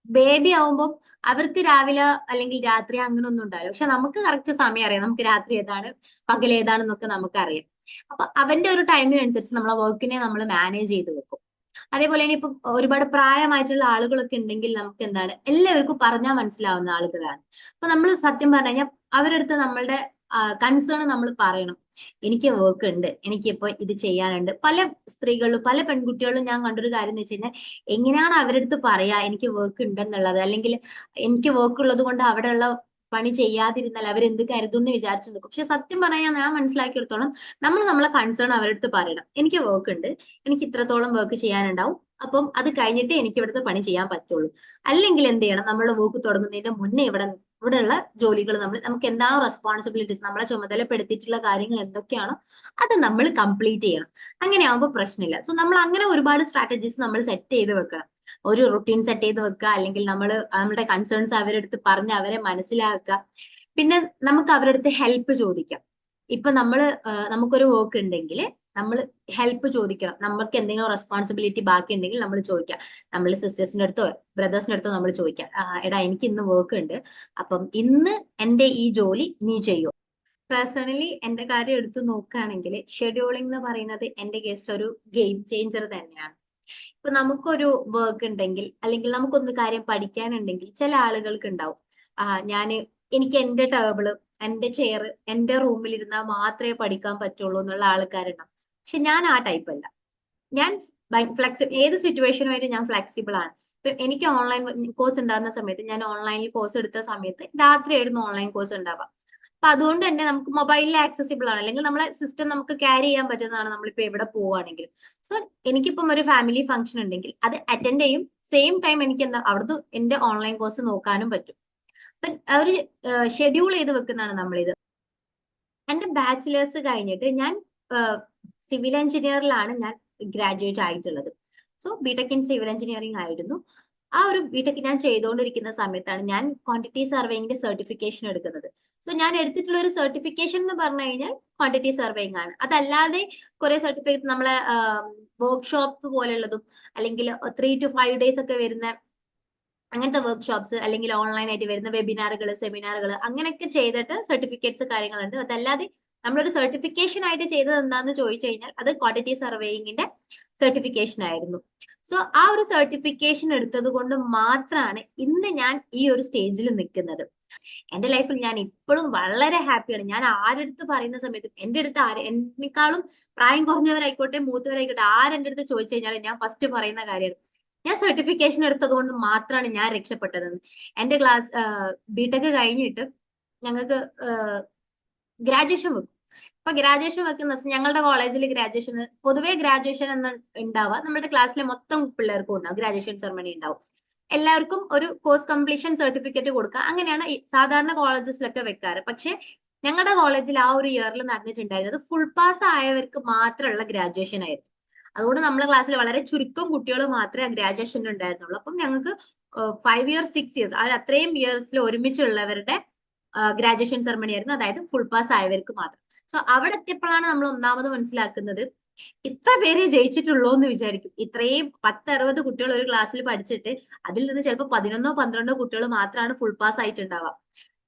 ബേബി ആവുമ്പോൾ അവർക്ക് രാവിലെ അല്ലെങ്കിൽ രാത്രി അങ്ങനെ ഒന്നും ഉണ്ടാവില്ല. പക്ഷെ നമുക്ക് കറക്റ്റ് സമയം അറിയാം, നമുക്ക് രാത്രി ഏതാണ് പകൽ ഏതാണെന്നൊക്കെ നമുക്കറിയാം. അപ്പൊ അവന്റെ ഒരു ടൈമിനനുസരിച്ച് നമ്മളെ വർക്കിനെ നമ്മൾ മാനേജ് ചെയ്ത് വെക്കും. അതേപോലെ തന്നെ ഇപ്പം ഒരുപാട് പ്രായമായിട്ടുള്ള ആളുകളൊക്കെ ഉണ്ടെങ്കിൽ നമുക്ക് എന്താണ് എല്ലാവർക്കും പറഞ്ഞാൽ മനസ്സിലാവുന്ന ആളുകളാണ്. അപ്പൊ നമ്മൾ സത്യം പറഞ്ഞു കഴിഞ്ഞാൽ അവരുടെ അടുത്ത് നമ്മളുടെ കൺസേൺ നമ്മൾ പറയണം. എനിക്ക് വർക്ക് ഉണ്ട്, എനിക്കിപ്പോ ഇത് ചെയ്യാനുണ്ട്. പല സ്ത്രീകളും പല പെൺകുട്ടികളും ഞാൻ കണ്ടൊരു കാര്യം എന്ന് വെച്ച് കഴിഞ്ഞാൽ, എങ്ങനെയാണ് അവരുടെ അടുത്ത് പറയാ എനിക്ക് വർക്ക് ഉണ്ടെന്നുള്ളത്, അല്ലെങ്കിൽ എനിക്ക് വർക്ക് ഉള്ളത് കൊണ്ട് അവിടെയുള്ള പണി ചെയ്യാതിരുന്നാൽ അവരെന്ത് കരുതും എന്ന് വിചാരിച്ചു നിൽക്കും. പക്ഷെ സത്യം പറയാൻ ഞാൻ മനസ്സിലാക്കിയെടുത്തോളം നമ്മൾ നമ്മളെ കൺസേൺ അവരുടെ അടുത്ത് പറയണം. എനിക്ക് വർക്ക് ഉണ്ട്, എനിക്ക് ഇത്രത്തോളം വർക്ക് ചെയ്യാനുണ്ടാവും, അപ്പം അത് കഴിഞ്ഞിട്ട് എനിക്ക് ഇവിടുത്തെ പണി ചെയ്യാൻ പറ്റുള്ളൂ. അല്ലെങ്കിൽ എന്ത് ചെയ്യണം, നമ്മൾ വർക്ക് തുടങ്ങുന്നതിന്റെ മുന്നേ ഇവിടെയുള്ള ജോലികൾ നമുക്ക് എന്താണോ റെസ്പോൺസിബിലിറ്റീസ്, നമ്മളെ ചുമതലപ്പെടുത്തിയിട്ടുള്ള കാര്യങ്ങൾ എന്തൊക്കെയാണോ അത് നമ്മൾ കംപ്ലീറ്റ് ചെയ്യണം. അങ്ങനെ ആവുമ്പോൾ പ്രശ്നമില്ല. സോ നമ്മൾ അങ്ങനെ ഒരുപാട് സ്ട്രാറ്റജീസ് നമ്മൾ സെറ്റ് ചെയ്ത് വെക്കണം. ഒരു റുട്ടീൻ സെറ്റ് ചെയ്ത് വെക്കുക, അല്ലെങ്കിൽ നമ്മുടെ കൺസേൺസ് അവരുടെ അടുത്ത് പറഞ്ഞ് അവരെ മനസ്സിലാക്കുക. പിന്നെ നമുക്ക് അവരുടെ അടുത്ത് ഹെൽപ്പ് ചോദിക്കാം. ഇപ്പൊ നമുക്കൊരു വർക്ക് ഉണ്ടെങ്കിൽ നമ്മൾ ഹെൽപ്പ് ചോദിക്കണം. നമുക്ക് എന്തെങ്കിലും റെസ്പോൺസിബിലിറ്റി ബാക്കി ഉണ്ടെങ്കിൽ നമ്മൾ ചോദിക്കാം. നമ്മൾ സിസ്റ്റേഴ്സിന്റെ അടുത്തോ ബ്രദേഴ്സിന്റെ അടുത്തോ നമ്മൾ ചോദിക്കാം, എടാ എനിക്ക് ഇന്ന് വർക്ക് ഉണ്ട്, അപ്പം ഇന്ന് എന്റെ ഈ ജോലി നീ ചെയ്യോ. പേഴ്സണലി എന്റെ കാര്യം എടുത്തു നോക്കുകയാണെങ്കിൽ ഷെഡ്യൂളിംഗ് എന്ന് പറയുന്നത് എന്റെ കേസിൽ ഒരു ഗെയിം ചേഞ്ചർ തന്നെയാണ്. ഇപ്പൊ നമുക്കൊരു വർക്ക് ഉണ്ടെങ്കിൽ അല്ലെങ്കിൽ നമുക്കൊന്ന് കാര്യം പഠിക്കാനുണ്ടെങ്കിൽ ചില ആളുകൾക്ക് ഉണ്ടാവും, എനിക്ക് എന്റെ ടേബിള് എന്റെ ചെയർ എന്റെ റൂമിൽ ഇരുന്നാൽ മാത്രമേ പഠിക്കാൻ പറ്റുള്ളൂ എന്നുള്ള ആൾക്കാരുണ്ടാവും. പക്ഷെ ഞാൻ ആ ടൈപ്പ് അല്ല. ഞാൻ ഏത് സിറ്റുവേഷനുമായിട്ട് ഞാൻ ഫ്ലെക്സിബിൾ ആണ്. ഇപ്പൊ എനിക്ക് ഓൺലൈൻ കോഴ്സ് ഉണ്ടാകുന്ന സമയത്ത് ഞാൻ ഓൺലൈനിൽ കോഴ്സ് എടുത്ത സമയത്ത് രാത്രിയായിരുന്നു ഓൺലൈൻ കോഴ്സ് ഉണ്ടാവുക. അപ്പൊ അതുകൊണ്ട് തന്നെ നമുക്ക് മൊബൈലിൽ ആക്സസിബിൾ ആണ്, അല്ലെങ്കിൽ നമ്മളെ സിസ്റ്റം നമുക്ക് ക്യാരി ചെയ്യാൻ പറ്റുന്നതാണ് നമ്മളിപ്പോ എവിടെ പോവുകയാണെങ്കിൽ. സോ എനിക്കിപ്പം ഒരു ഫാമിലി ഫംഗ്ഷൻ ഉണ്ടെങ്കിൽ അത് അറ്റൻഡ് ചെയ്യും, സെയിം ടൈം എനിക്ക് അവിടുന്ന് എന്റെ ഓൺലൈൻ കോഴ്സ് നോക്കാനും പറ്റും. അപ്പൊ ഒരു ഷെഡ്യൂൾ ചെയ്ത് വെക്കുന്നതാണ് നമ്മളിത്. എന്റെ ബാച്ചിലേഴ്സ് കഴിഞ്ഞിട്ട് ഞാൻ സിവിൽ എഞ്ചിനീയറിലാണ് ഞാൻ ഗ്രാജുവേറ്റ് ആയിട്ടുള്ളത്. So BTech in civil engineering ആയിരുന്നു. ആ ഒരു ബിടെക് ഞാൻ ചെയ്തുകൊണ്ടിരിക്കുന്ന സമയത്താണ് ഞാൻ ക്വാണ്ടിറ്റി സർവേയിങ്ങിന്റെ സർട്ടിഫിക്കേഷൻ എടുക്കുന്നത്. സോ ഞാൻ എടുത്തിട്ടുള്ള ഒരു സർട്ടിഫിക്കേഷൻ എന്ന് പറഞ്ഞു കഴിഞ്ഞാൽ ക്വാണ്ടിറ്റി സർവേയിങ് ആണ്. അതല്ലാതെ കുറെ സർട്ടിഫിക്കറ്റ് നമ്മളെ വർക്ക്ഷോപ്പ് പോലുള്ളതും അല്ലെങ്കിൽ 3 to 5 days ഒക്കെ വരുന്ന അങ്ങനത്തെ വർക്ക്ഷോപ്സ്, അല്ലെങ്കിൽ ഓൺലൈൻ ആയിട്ട് വരുന്ന വെബിനാറുകൾ, സെമിനാറുകൾ, അങ്ങനെയൊക്കെ ചെയ്തിട്ട് സർട്ടിഫിക്കറ്റ്സ് കാര്യങ്ങളുണ്ട്. അതല്ലാതെ നമ്മളൊരു സർട്ടിഫിക്കേഷൻ ആയിട്ട് ചെയ്തത് എന്താന്ന് ചോദിച്ചു കഴിഞ്ഞാൽ അത് ക്വാണ്ടിറ്റി സർവേയിങ്ങിന്റെ സർട്ടിഫിക്കേഷൻ ആയിരുന്നു. സോ ആ ഒരു സർട്ടിഫിക്കേഷൻ എടുത്തത് കൊണ്ട് മാത്രമാണ് ഇന്ന് ഞാൻ ഈ ഒരു സ്റ്റേജിൽ നിൽക്കുന്നത്. എന്റെ ലൈഫിൽ ഞാൻ ഇപ്പോഴും വളരെ ഹാപ്പിയാണ്. ഞാൻ ആരെടുത്ത് പറയുന്ന സമയത്തും എന്റെ അടുത്ത് എന്നെക്കാളും പ്രായം കുറഞ്ഞവരായിക്കോട്ടെ മൂത്തവരായിക്കോട്ടെ ആരെന്റെ അടുത്ത് ചോദിച്ചു കഴിഞ്ഞാൽ ഞാൻ ഫസ്റ്റ് പറയുന്ന കാര്യമാണ്, ഞാൻ സർട്ടിഫിക്കേഷൻ എടുത്തത് കൊണ്ട് മാത്രമാണ് ഞാൻ രക്ഷപ്പെട്ടതെന്ന്. എന്റെ ബിടെക് കഴിഞ്ഞിട്ട് ഞങ്ങൾക്ക് ഗ്രാജുവേഷൻ വെക്കും. ഇപ്പൊ ഗ്രാജുവേഷൻ വെക്കുന്ന ഞങ്ങളുടെ കോളേജിൽ പൊതുവേ ഗ്രാജുവേഷൻ എന്ന് ഉണ്ടാവുക നമ്മുടെ ക്ലാസ്സിലെ മൊത്തം പിള്ളേർക്കും ഉണ്ടാവും. ഗ്രാജുവേഷൻ സെറമണി ഉണ്ടാവും. എല്ലാവർക്കും ഒരു കോഴ്സ് കംപ്ലീഷൻ സർട്ടിഫിക്കറ്റ് കൊടുക്കുക. അങ്ങനെയാണ് സാധാരണ കോളേജസിലൊക്കെ വെക്കാറ്. പക്ഷെ ഞങ്ങളുടെ കോളേജിൽ ആ ഒരു ഇയറിൽ നടന്നിട്ടുണ്ടായിരുന്നത് ഫുൾ പാസ് ആയവർക്ക് മാത്രമുള്ള ഗ്രാജുവേഷൻ ആയിരുന്നു. അതുകൊണ്ട് നമ്മുടെ ക്ലാസ്സിൽ വളരെ ചുരുക്കം കുട്ടികൾ മാത്രമേ ഗ്രാജുവേഷൻ ഉണ്ടായിരുന്നുള്ളൂ. അപ്പം ഞങ്ങൾക്ക് 5 years 6 years അത്രയും ഇയേഴ്സിൽ ഒരുമിച്ചുള്ളവരുടെ ഗ്രാജുവേഷൻ സെറമണി ആയിരുന്നു. അതായത് ഫുൾ പാസ് ആയവർക്ക് മാത്രം. സോ അവിടെ എത്തിയപ്പോഴാണ് നമ്മൾ ഒന്നാമത് മനസ്സിലാക്കുന്നത്, ഇത്ര പേരെ ജയിച്ചിട്ടുള്ളൂ എന്ന് വിചാരിക്കും. ഇത്രയും 10-60 കുട്ടികൾ ഒരു ക്ലാസ്സിൽ പഠിച്ചിട്ട് അതിൽ നിന്ന് ചിലപ്പോൾ 11-12 കുട്ടികൾ മാത്രമാണ് ഫുൾ പാസ് ആയിട്ടുണ്ടാവുക.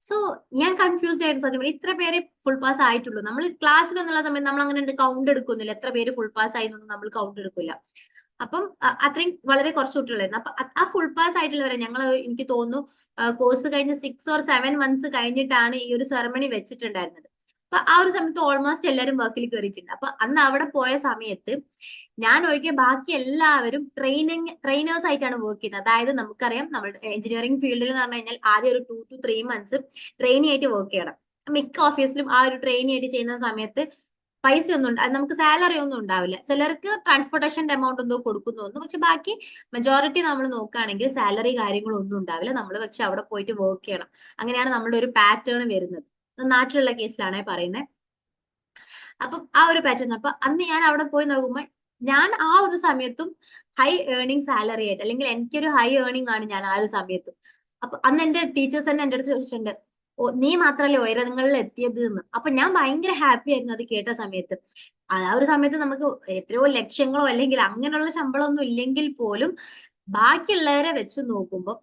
സോ ഞാൻ കൺഫ്യൂസ്ഡ് ആയിരുന്നു സത്യം പറഞ്ഞാൽ. ഇത്ര പേര് ഫുൾ പാസ് ആയിട്ടുള്ളൂ. നമ്മൾ ക്ലാസ്സിലൊന്നുള്ള സമയത്ത് നമ്മൾ അങ്ങനെ കൗണ്ട് എടുക്കുന്നില്ല, എത്ര പേര് ഫുൾ പാസ് ആയി എന്നൊന്നും നമ്മൾ കൗണ്ട് എടുക്കില്ല. അപ്പം അത്രയും വളരെ കുറച്ച് കുട്ടികളായിരുന്നു. അപ്പൊ ആ ഫുൾ പാസ് ആയിട്ടുള്ളവരെ എനിക്ക് തോന്നുന്നു കോഴ്സ് കഴിഞ്ഞ് 6 or 7 months കഴിഞ്ഞിട്ടാണ് ഈ ഒരു സെറമണി വെച്ചിട്ടുണ്ടായിരുന്നത്. അപ്പൊ ആ ഒരു സമയത്ത് ഓൾമോസ്റ്റ് എല്ലാവരും വർക്കിൽ കയറിയിട്ടുണ്ട്. അപ്പൊ അന്ന് അവിടെ പോയ സമയത്ത് ഞാൻ ഒഴികെ ബാക്കി എല്ലാവരും ട്രെയിനേഴ്സ് ആയിട്ടാണ് വർക്ക് ചെയ്യുന്നത്. അതായത് നമുക്കറിയാം നമ്മുടെ എഞ്ചിനീയറിംഗ് ഫീൽഡിൽ എന്ന് പറഞ്ഞു കഴിഞ്ഞാൽ ആദ്യം ഒരു 2 to 3 months ട്രെയിനി ആയിട്ട് വർക്ക് ചെയ്യണം. മിക്ക ഓഫീസിലും ആ ഒരു ട്രെയിനി ആയിട്ട് ചെയ്യുന്ന സമയത്ത് പൈസ ഒന്നും നമുക്ക് സാലറി ഒന്നും ഉണ്ടാവില്ല. ചിലർക്ക് ട്രാൻസ്പോർട്ടേഷന്റെ എമൗണ്ട് എന്തോ കൊടുക്കുന്നു തോന്നുന്നു. പക്ഷെ ബാക്കി മെജോറിറ്റി നമ്മൾ നോക്കുകയാണെങ്കിൽ സാലറി കാര്യങ്ങളൊന്നും ഉണ്ടാവില്ല. നമ്മൾ പക്ഷെ അവിടെ പോയിട്ട് വർക്ക് ചെയ്യണം. അങ്ങനെയാണ് നമ്മുടെ ഒരു പാറ്റേൺ വരുന്നത്. നാട്ടിലുള്ള കേസിലാണേ പറയുന്നത്. അപ്പം ആ ഒരു പാറ്റേൺ. അപ്പൊ അന്ന് ഞാൻ അവിടെ പോയി നോക്കുമ്പോൾ ഞാൻ ആ ഒരു സമയത്തും ഹൈ ഏർണിംഗ് സാലറി ആയിട്ട്, അല്ലെങ്കിൽ എനിക്കൊരു ഹൈ ഏർണിംഗ് ആണ് ഞാൻ ആ ഒരു സമയത്തും. അപ്പൊ അന്ന് എന്റെ ടീച്ചേഴ്സ് തന്നെ എന്റെ അടുത്ത് ചോദിച്ചിട്ടുണ്ട്, ഓ നീ മാത്രല്ലേ ഉയരങ്ങളിൽ എത്തിയത് എന്ന്. അപ്പൊ ഞാൻ ഭയങ്കര ഹാപ്പി ആയിരുന്നു അത് കേട്ട സമയത്ത്. ആ ഒരു സമയത്ത് നമുക്ക് എത്രയോ ലക്ഷങ്ങളോ അല്ലെങ്കിൽ അങ്ങനെയുള്ള ശമ്പളമൊന്നും ഇല്ലെങ്കിൽ പോലും ബാക്കിയുള്ളവരെ വെച്ച് നോക്കുമ്പോൾ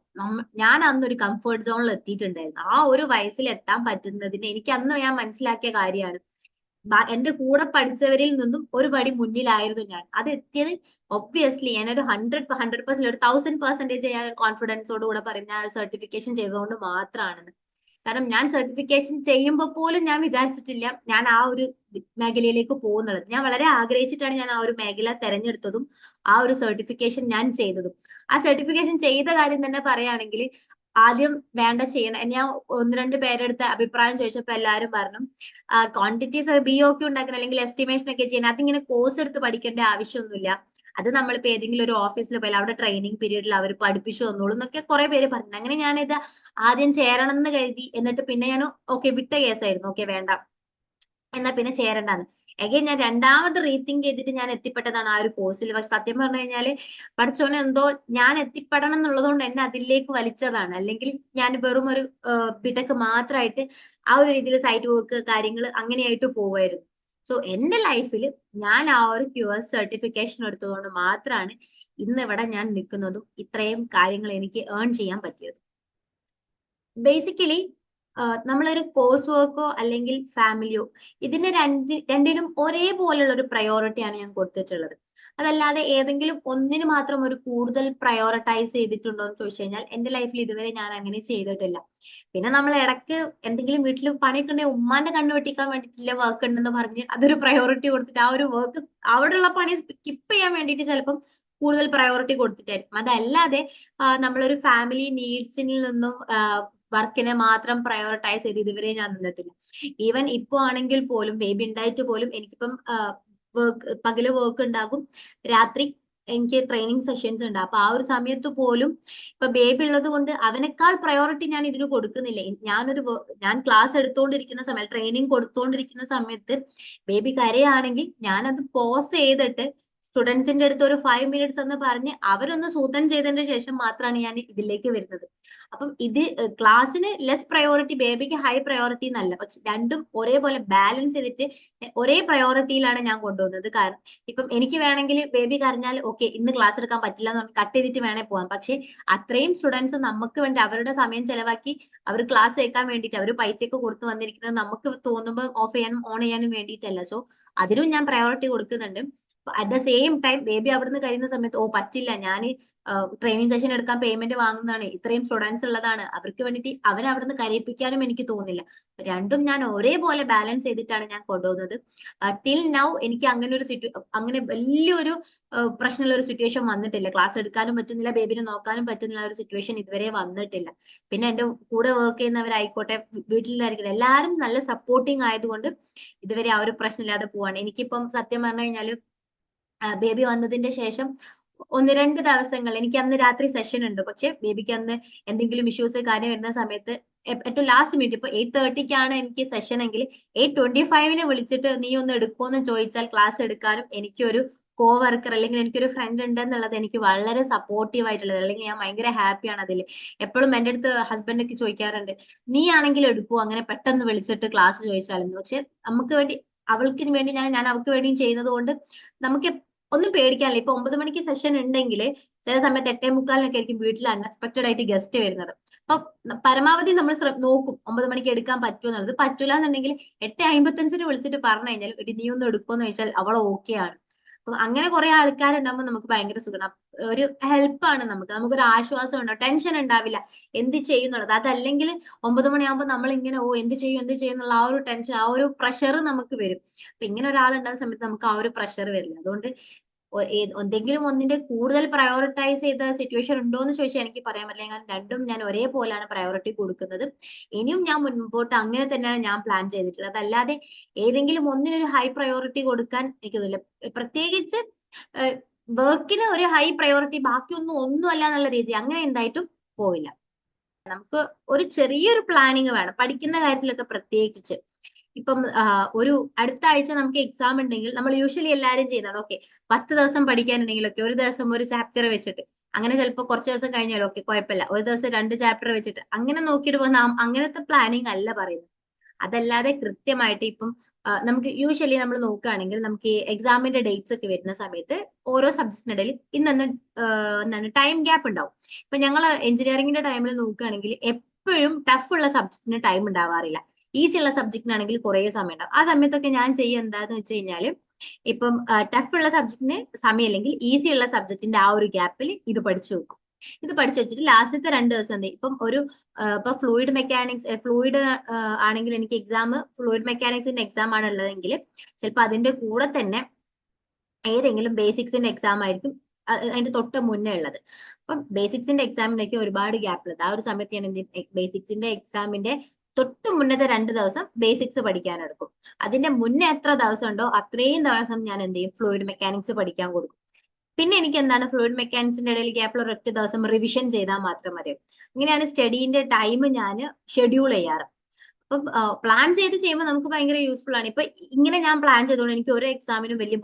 ഞാൻ അന്നൊരു കംഫർട്ട് സോണിൽ എത്തിയിട്ടുണ്ടായിരുന്നു. ആ ഒരു വയസ്സിൽ എത്താൻ പറ്റുന്നതിന് എനിക്ക് അന്ന് ഞാൻ മനസ്സിലാക്കിയ കാര്യമാണ്. എന്റെ കൂടെ പഠിച്ചവരിൽ നിന്നും ഒരു പടി മുന്നിലായിരുന്നു ഞാൻ. അത് എത്തിയത് ഒബ്വിയസ്ലി ഞാനൊരു 100% ഒരു 1000% ഞാൻ കോൺഫിഡൻസോട് കൂടെ പറയും ഞാൻ സർട്ടിഫിക്കേഷൻ ചെയ്തതുകൊണ്ട് മാത്രമാണെന്ന്. കാരണം ഞാൻ സർട്ടിഫിക്കേഷൻ ചെയ്യുമ്പോൾ പോലും ഞാൻ വിചാരിച്ചിട്ടില്ല ഞാൻ ആ ഒരു മേഖലയിലേക്ക് പോകുന്നുള്ളത്. ഞാൻ വളരെ ആഗ്രഹിച്ചിട്ടാണ് ഞാൻ ആ ഒരു മേഖല തെരഞ്ഞെടുത്തതും ആ ഒരു സർട്ടിഫിക്കേഷൻ ഞാൻ ചെയ്തതും. ആ സർട്ടിഫിക്കേഷൻ ചെയ്ത കാര്യം തന്നെ പറയുകയാണെങ്കിൽ ആദ്യം വേണ്ട ചെയ്യണം. ഞാൻ 1-2 പേരെടുത്ത് അഭിപ്രായം ചോദിച്ചപ്പോൾ എല്ലാവരും പറഞ്ഞു ക്വാണ്ടിറ്റീസ് BOQ ഉണ്ടാക്കണം അല്ലെങ്കിൽ എസ്റ്റിമേഷൻ ഒക്കെ ചെയ്യണം, അതിങ്ങനെ കോഴ്സ് എടുത്ത് പഠിക്കേണ്ട ആവശ്യമൊന്നുമില്ല. അത് നമ്മളിപ്പോ ഏതെങ്കിലും ഒരു ഓഫീസിൽ പോയാൽ അവിടെ ട്രെയിനിങ് പീരീഡിൽ അവർ പഠിപ്പിച്ചു തന്നോളൂ എന്നൊക്കെ കുറെ പേര് പറഞ്ഞു. അങ്ങനെ ഞാനിത് ആദ്യം ചേരണം എന്ന് കരുതി. എന്നിട്ട് പിന്നെ ഞാൻ ഓക്കെ വിട്ട കേസായിരുന്നു. ഓക്കെ വേണ്ട എന്നാ പിന്നെ ചേരണ്ടാന്ന്. എഗൈൻ ഞാൻ രണ്ടാമത് റീതിങ്ക് ചെയ്തിട്ട് ഞാൻ എത്തിപ്പെട്ടതാണ് ആ ഒരു കോഴ്സിൽ. പക്ഷെ സത്യം പറഞ്ഞു കഴിഞ്ഞാല് പഠിച്ചോനെ എന്തോ ഞാൻ എത്തിപ്പെടണം എന്നുള്ളത് കൊണ്ട് എന്നെ അതിലേക്ക് വലിച്ചതാണ്. അല്ലെങ്കിൽ ഞാൻ വെറും ഒരു ബിടെക് മാത്രമായിട്ട് ആ ഒരു രീതിയിൽ സൈറ്റ് വർക്ക് കാര്യങ്ങൾ അങ്ങനെയായിട്ട് പോവായിരുന്നു. സോ എന്റെ ലൈഫിൽ ഞാൻ ആ ഒരു QS സർട്ടിഫിക്കേഷൻ എടുത്തതുകൊണ്ട് മാത്രമാണ് ഇന്ന് ഇവിടെ ഞാൻ നിൽക്കുന്നതും ഇത്രയും കാര്യങ്ങൾ എനിക്ക് ഏൺ ചെയ്യാൻ പറ്റിയത്. ബേസിക്കലി നമ്മളൊരു കോഴ്സ് വർക്കോ അല്ലെങ്കിൽ ഫാമിലിയോ ഇതിന് രണ്ടിനും ഒരേപോലുള്ള ഒരു പ്രയോറിറ്റിയാണ് ഞാൻ കൊടുത്തിട്ടുള്ളത്. അതല്ലാതെ ഏതെങ്കിലും ഒന്നിന് മാത്രം ഒരു കൂടുതൽ പ്രയോറിറ്റൈസ് ചെയ്തിട്ടുണ്ടോ എന്ന് ചോദിച്ചു കഴിഞ്ഞാൽ എന്റെ ലൈഫിൽ ഇതുവരെ ഞാൻ അങ്ങനെ ചെയ്തിട്ടില്ല. പിന്നെ നമ്മൾ ഇടയ്ക്ക് എന്തെങ്കിലും വീട്ടിൽ പണിയൊക്കെ ഉണ്ടെങ്കിൽ ഉമ്മാന്റെ കണ്ണ് വെട്ടിക്കാൻ വേണ്ടിയിട്ടില്ല വർക്ക് ഉണ്ടെന്ന് പറഞ്ഞ് അതൊരു പ്രയോറിറ്റി കൊടുത്തിട്ട് ആ ഒരു വർക്ക് അവിടെയുള്ള പണി സ്കിപ്പ് ചെയ്യാൻ വേണ്ടിയിട്ട് ചിലപ്പം കൂടുതൽ പ്രയോറിറ്റി കൊടുത്തിട്ടായിരിക്കും. അതല്ലാതെ നമ്മളൊരു ഫാമിലി നീഡ്സിൽ നിന്നും വർക്കിനെ മാത്രം പ്രയോറിറ്റൈസ് ചെയ്ത് ഇതുവരെ ഞാൻ നിന്നിട്ടില്ല. ഈവൻ ഇപ്പോ ആണെങ്കിൽ പോലും ബേബി ഉണ്ടായിട്ട് പോലും എനിക്കിപ്പം പകല് വർക്ക് ഉണ്ടാകും, രാത്രി എനിക്ക് ട്രെയിനിങ് സെഷൻസ് ഉണ്ട്. അപ്പൊ ആ ഒരു സമയത്ത് പോലും ഇപ്പൊ ബേബി ഉള്ളത് കൊണ്ട് അവനേക്കാൾ പ്രയോറിറ്റി ഞാൻ ഇതിന് കൊടുക്കുന്നില്ല. ഞാൻ ക്ലാസ് എടുത്തുകൊണ്ടിരിക്കുന്ന സമയത്ത് ട്രെയിനിങ് കൊടുത്തുകൊണ്ടിരിക്കുന്ന സമയത്ത് ബേബി കരയാണെങ്കിൽ ഞാനത് പോസ് ചെയ്തിട്ട് സ്റ്റുഡൻസിന്റെ അടുത്ത് ഒരു 5 minutes എന്ന് പറഞ്ഞ് അവരൊന്ന് സൂതൻ ചെയ്തതിന് ശേഷം മാത്രമാണ് ഞാൻ ഇതിലേക്ക് വരുന്നത്. അപ്പം ഇത് ക്ലാസ്സിന് ലെസ് പ്രയോറിറ്റി, ബേബിക്ക് ഹൈ പ്രയോറിറ്റി എന്നല്ല, പക്ഷെ രണ്ടും ഒരേപോലെ ബാലൻസ് ചെയ്തിട്ട് ഒരേ പ്രയോറിറ്റിയിലാണ് ഞാൻ കൊണ്ടുപോകുന്നത്. കാരണം ഇപ്പം എനിക്ക് വേണമെങ്കിൽ ബേബി കരഞ്ഞാൽ ഓക്കെ ഇന്ന് ക്ലാസ് എടുക്കാൻ പറ്റില്ല എന്ന് പറഞ്ഞ് കട്ട് ചെയ്തിട്ട് വേണേ പോവാം. പക്ഷെ അത്രയും സ്റ്റുഡൻസ് നമുക്ക് വേണ്ടി അവരുടെ സമയം ചെലവാക്കി അവർ ക്ലാസ് കേൾക്കാൻ വേണ്ടിയിട്ട് അവർ പൈസയൊക്കെ കൊടുത്ത് വന്നിരിക്കുന്നത് നമുക്ക് തോന്നുമ്പോൾ ഓഫ് ചെയ്യാനും ഓൺ ചെയ്യാനും വേണ്ടിയിട്ടല്ല. സോ അതിനും ഞാൻ പ്രയോറിറ്റി കൊടുക്കുന്നുണ്ട്. At the same time baby അവിടുന്ന് കഴിയുന്ന സമയത്ത് പറ്റില്ല, ഞാൻ ട്രെയിനിങ് സെഷൻ എടുക്കാൻ പേയ്മെന്റ് വാങ്ങുന്നതാണ്, ഇത്രയും സ്റ്റുഡൻസ് ഉള്ളതാണ്, അവർക്ക് വേണ്ടിയിട്ട് അവരെ അവിടുന്ന് കരയിപ്പിക്കാനും എനിക്ക് തോന്നില്ല. രണ്ടും ഞാൻ ഒരേപോലെ ബാലൻസ് ചെയ്തിട്ടാണ് ഞാൻ കൊണ്ടുപോകുന്നത്. ടിൽ നൗ എനിക്ക് അങ്ങനെ വലിയൊരു പ്രശ്നമുള്ള ഒരു സിറ്റുവേഷൻ വന്നിട്ടില്ല. ക്ലാസ് എടുക്കാനും പറ്റുന്നില്ല, ബേബിനെ നോക്കാനും പറ്റുന്നില്ല, ഒരു സിറ്റുവേഷൻ ഇതുവരെ വന്നിട്ടില്ല. പിന്നെ എന്റെ കൂടെ വർക്ക് ചെയ്യുന്നവരായിക്കോട്ടെ വീട്ടിലായിരിക്കട്ടെ എല്ലാവരും നല്ല സപ്പോർട്ടിങ് ആയതുകൊണ്ട് ഇതുവരെ ആ ഒരു പ്രശ്നമില്ലാതെ പോവാണ്. എനിക്കിപ്പം സത്യം പറഞ്ഞു കഴിഞ്ഞാല് ബേബി വന്നതിന്റെ ശേഷം 1-2 ദിവസങ്ങൾ എനിക്ക് അന്ന് രാത്രി സെഷൻ ഉണ്ട്. പക്ഷെ ബേബിക്ക് അന്ന് എന്തെങ്കിലും ഇഷ്യൂസ് കാര്യം വരുന്ന സമയത്ത് ഏറ്റവും ലാസ്റ്റ് മിനിറ്റ് ഇപ്പൊ 8:30 എനിക്ക് സെഷൻ എങ്കിൽ 8:25 വിളിച്ചിട്ട് നീ ഒന്ന് എടുക്കുമെന്ന് ചോദിച്ചാൽ ക്ലാസ് എടുക്കാനും എനിക്കൊരു വർക്കർ അല്ലെങ്കിൽ എനിക്കൊരു ഫ്രണ്ട് ഉണ്ട് എന്നുള്ളത് എനിക്ക് വളരെ സപ്പോർട്ടീവ് ആയിട്ടുള്ളത്, അല്ലെങ്കിൽ ഞാൻ ഭയങ്കര ഹാപ്പിയാണ് അതിൽ. എപ്പോഴും എന്റെ അടുത്ത് ഹസ്ബൻഡ് ഒക്കെ ചോദിക്കാറുണ്ട് നീ ആണെങ്കിൽ എടുക്കൂ അങ്ങനെ പെട്ടെന്ന് വിളിച്ചിട്ട് ക്ലാസ് ചോദിച്ചാലെന്ന്. പക്ഷെ നമുക്ക് വേണ്ടി അവൾക്ക് വേണ്ടി ഞാൻ അവൾക്ക് വേണ്ടിയും ചെയ്യുന്നത് കൊണ്ട് നമുക്ക് ഒന്നും പേടിക്കാനില്ല. ഇപ്പൊ 9 മണിക്ക് സെഷൻ ഉണ്ടെങ്കിൽ ചില സമയത്ത് 8:45 ആയിരിക്കും വീട്ടിൽ അൺഎക്സ്പെക്ടഡ് ആയിട്ട് ഗസ്റ്റ് വരുന്നത്. അപ്പൊ പരമാവധി നമ്മൾ നോക്കും 9 മണിക്ക് എടുക്കാൻ പറ്റുമോ എന്നുള്ളത്. പറ്റൂല എന്നുണ്ടെങ്കിൽ 8:55 വിളിച്ചിട്ട് പറഞ്ഞു കഴിഞ്ഞാൽ നീ ഒന്ന് എടുക്കുമെന്ന് ചോദിച്ചാൽ അവൾ ഓക്കെ ആണ്. അപ്പൊ അങ്ങനെ കുറെ ആൾക്കാരുണ്ടാകുമ്പോൾ നമുക്ക് ഭയങ്കര സുഖമാണ്. ഒരു ഹെൽപ്പാണ് നമുക്കൊരു ആശ്വാസം ഉണ്ടാവും, ടെൻഷൻ ഉണ്ടാവില്ല എന്ത് ചെയ്യുന്നുള്ളത്. അതല്ലെങ്കിൽ 9 മണിയാകുമ്പോൾ നമ്മൾ ഇങ്ങനെ എന്ത് ചെയ്യും എന്നുള്ള ആ ഒരു ടെൻഷൻ, ആ ഒരു പ്രഷർ നമുക്ക് വരും. അപ്പൊ ഇങ്ങനെ ഒരാളുണ്ടാകുന്ന സമയത്ത് നമുക്ക് ആ ഒരു പ്രഷർ വരില്ല. അതുകൊണ്ട് എന്തെങ്കിലും ഒന്നിന്റെ കൂടുതൽ പ്രയോറിറ്റൈസ് ചെയ്ത സിറ്റുവേഷൻ ഉണ്ടോ എന്ന് ചോദിച്ചാൽ എനിക്ക് പറയാൻ പറ്റില്ല. കാരണം രണ്ടും ഞാൻ ഒരേപോലെയാണ് പ്രയോറിറ്റി കൊടുക്കുന്നത്. ഇനിയും ഞാൻ മുൻപോട്ട് അങ്ങനെ തന്നെയാണ് ഞാൻ പ്ലാൻ ചെയ്തിട്ടുള്ളത്. അതല്ലാതെ ഏതെങ്കിലും ഒന്നിനൊരു ഹൈ പ്രയോറിറ്റി കൊടുക്കാൻ എനിക്ക് തോന്നില്ല. പ്രത്യേകിച്ച് വർക്കിന് ഒരു ഹൈ പ്രയോറിറ്റി ഒന്നും അല്ല എന്നുള്ള രീതി അങ്ങനെ എന്തായിട്ടും പോവില്ല. നമുക്ക് ഒരു ചെറിയൊരു പ്ലാനിങ് വേണം പഠിക്കുന്ന കാര്യത്തിലൊക്കെ. പ്രത്യേകിച്ച് ഇപ്പം ഒരു അടുത്ത ആഴ്ച നമുക്ക് എക്സാം ഉണ്ടെങ്കിൽ നമ്മൾ യൂഷ്വലി എല്ലാവരും ചെയ്യുന്നതാണ്, ഓക്കെ 10 ദിവസം പഠിക്കാനുണ്ടെങ്കിലൊക്കെ ഒരു ദിവസം ഒരു ചാപ്റ്റർ വെച്ചിട്ട്, അങ്ങനെ ചിലപ്പോൾ കുറച്ച് ദിവസം കഴിഞ്ഞാലും ഓക്കെ കുഴപ്പമില്ല ഒരു ദിവസം 2 ചാപ്റ്റർ വെച്ചിട്ട് അങ്ങനെ നോക്കിയിട്ട് പോകുന്ന അങ്ങനത്തെ പ്ലാനിങ് അല്ല പറയുന്നത്. അതല്ലാതെ കൃത്യമായിട്ട് ഇപ്പം നമുക്ക് യൂഷ്വലി നമ്മൾ നോക്കുകയാണെങ്കിൽ നമുക്ക് ഈ എക്സാമിന്റെ ഡേറ്റ്സ് ഒക്കെ വരുന്ന സമയത്ത് ഓരോ സബ്ജക്റ്റിനിടയിൽ എന്താണ് ടൈം ഗ്യാപ്പ് ഉണ്ടാവും. ഇപ്പൊ ഞങ്ങൾ എഞ്ചിനീയറിംഗിന്റെ ടൈമിൽ നോക്കുകയാണെങ്കിൽ എപ്പോഴും ടഫ് ഉള്ള സബ്ജക്റ്റിന് ടൈം ഉണ്ടാവാറില്ല. ഈസി ഉള്ള സബ്ജക്റ്റിനാണെങ്കിൽ കുറെ സമയം ഉണ്ടാവും. ആ സമയത്തൊക്കെ ഞാൻ ചെയ്യുക എന്താന്ന് വെച്ച് കഴിഞ്ഞാല്, ഇപ്പം ടഫ് ഉള്ള സബ്ജക്റ്റിന് സമയമില്ലെങ്കിൽ ഈസി ഉള്ള സബ്ജക്റ്റിന്റെ ആ ഒരു ഗ്യാപ്പിൽ ഇത് പഠിച്ചു വെക്കും. ഇത് പഠിച്ചു വെച്ചിട്ട് ലാസ്റ്റത്തെ 2 ദിവസം എന്ത് ചെയ്യും, ഇപ്പൊ ഫ്ലൂയിഡ് മെക്കാനിക്സ് ആണെങ്കിൽ എനിക്ക് ഫ്ലൂയിഡ് മെക്കാനിക്സിന്റെ എക്സാം ആണ് ഉള്ളതെങ്കിൽ ചിലപ്പോൾ അതിന്റെ കൂടെ തന്നെ ഏതെങ്കിലും ബേസിക്സിന്റെ എക്സാം ആയിരിക്കും അതിന്റെ തൊട്ട് മുന്നേ ഉള്ളത്. അപ്പൊ ബേസിക്സിന്റെ എക്സാമിനൊക്കെ ഒരുപാട് ഗ്യാപ്പ് ഉള്ളത്. ആ ഒരു സമയത്ത് ഞാൻ എന്ത് ചെയ്യും, ബേസിക്സിന്റെ എക്സാമിന്റെ തൊട്ട് മുന്നത്തെ 2 ദിവസം ബേസിക്സ് പഠിക്കാൻ എടുക്കും. അതിന്റെ മുന്നേ എത്ര ദിവസം ഉണ്ടോ അത്രയും ദിവസം ഞാൻ എന്ത് ചെയ്യും, ഫ്ലൂയിഡ് മെക്കാനിക്സ് പഠിക്കാൻ കൊടുക്കും. പിന്നെ എനിക്ക് എന്താണ് ഫ്ലൂയിഡ് മെക്കാനിക്സിന്റെ ഇടയിൽ ഗ്യാപ്പിൽ ഒരൊറ്റ ദിവസം റിവിഷൻ ചെയ്താൽ മാത്രം മതി. ഇങ്ങനെയാണ് സ്റ്റഡീന്റെ ടൈം ഞാൻ ഷെഡ്യൂൾ ചെയ്യാറ്. അപ്പം പ്ലാൻ ചെയ്യുമ്പോൾ നമുക്ക് ഭയങ്കര യൂസ്ഫുൾ ആണ്. ഇപ്പൊ ഇങ്ങനെ ഞാൻ പ്ലാൻ ചെയ്തോണ്ട് എനിക്ക് ഒരു എക്സാമിനും വലിയ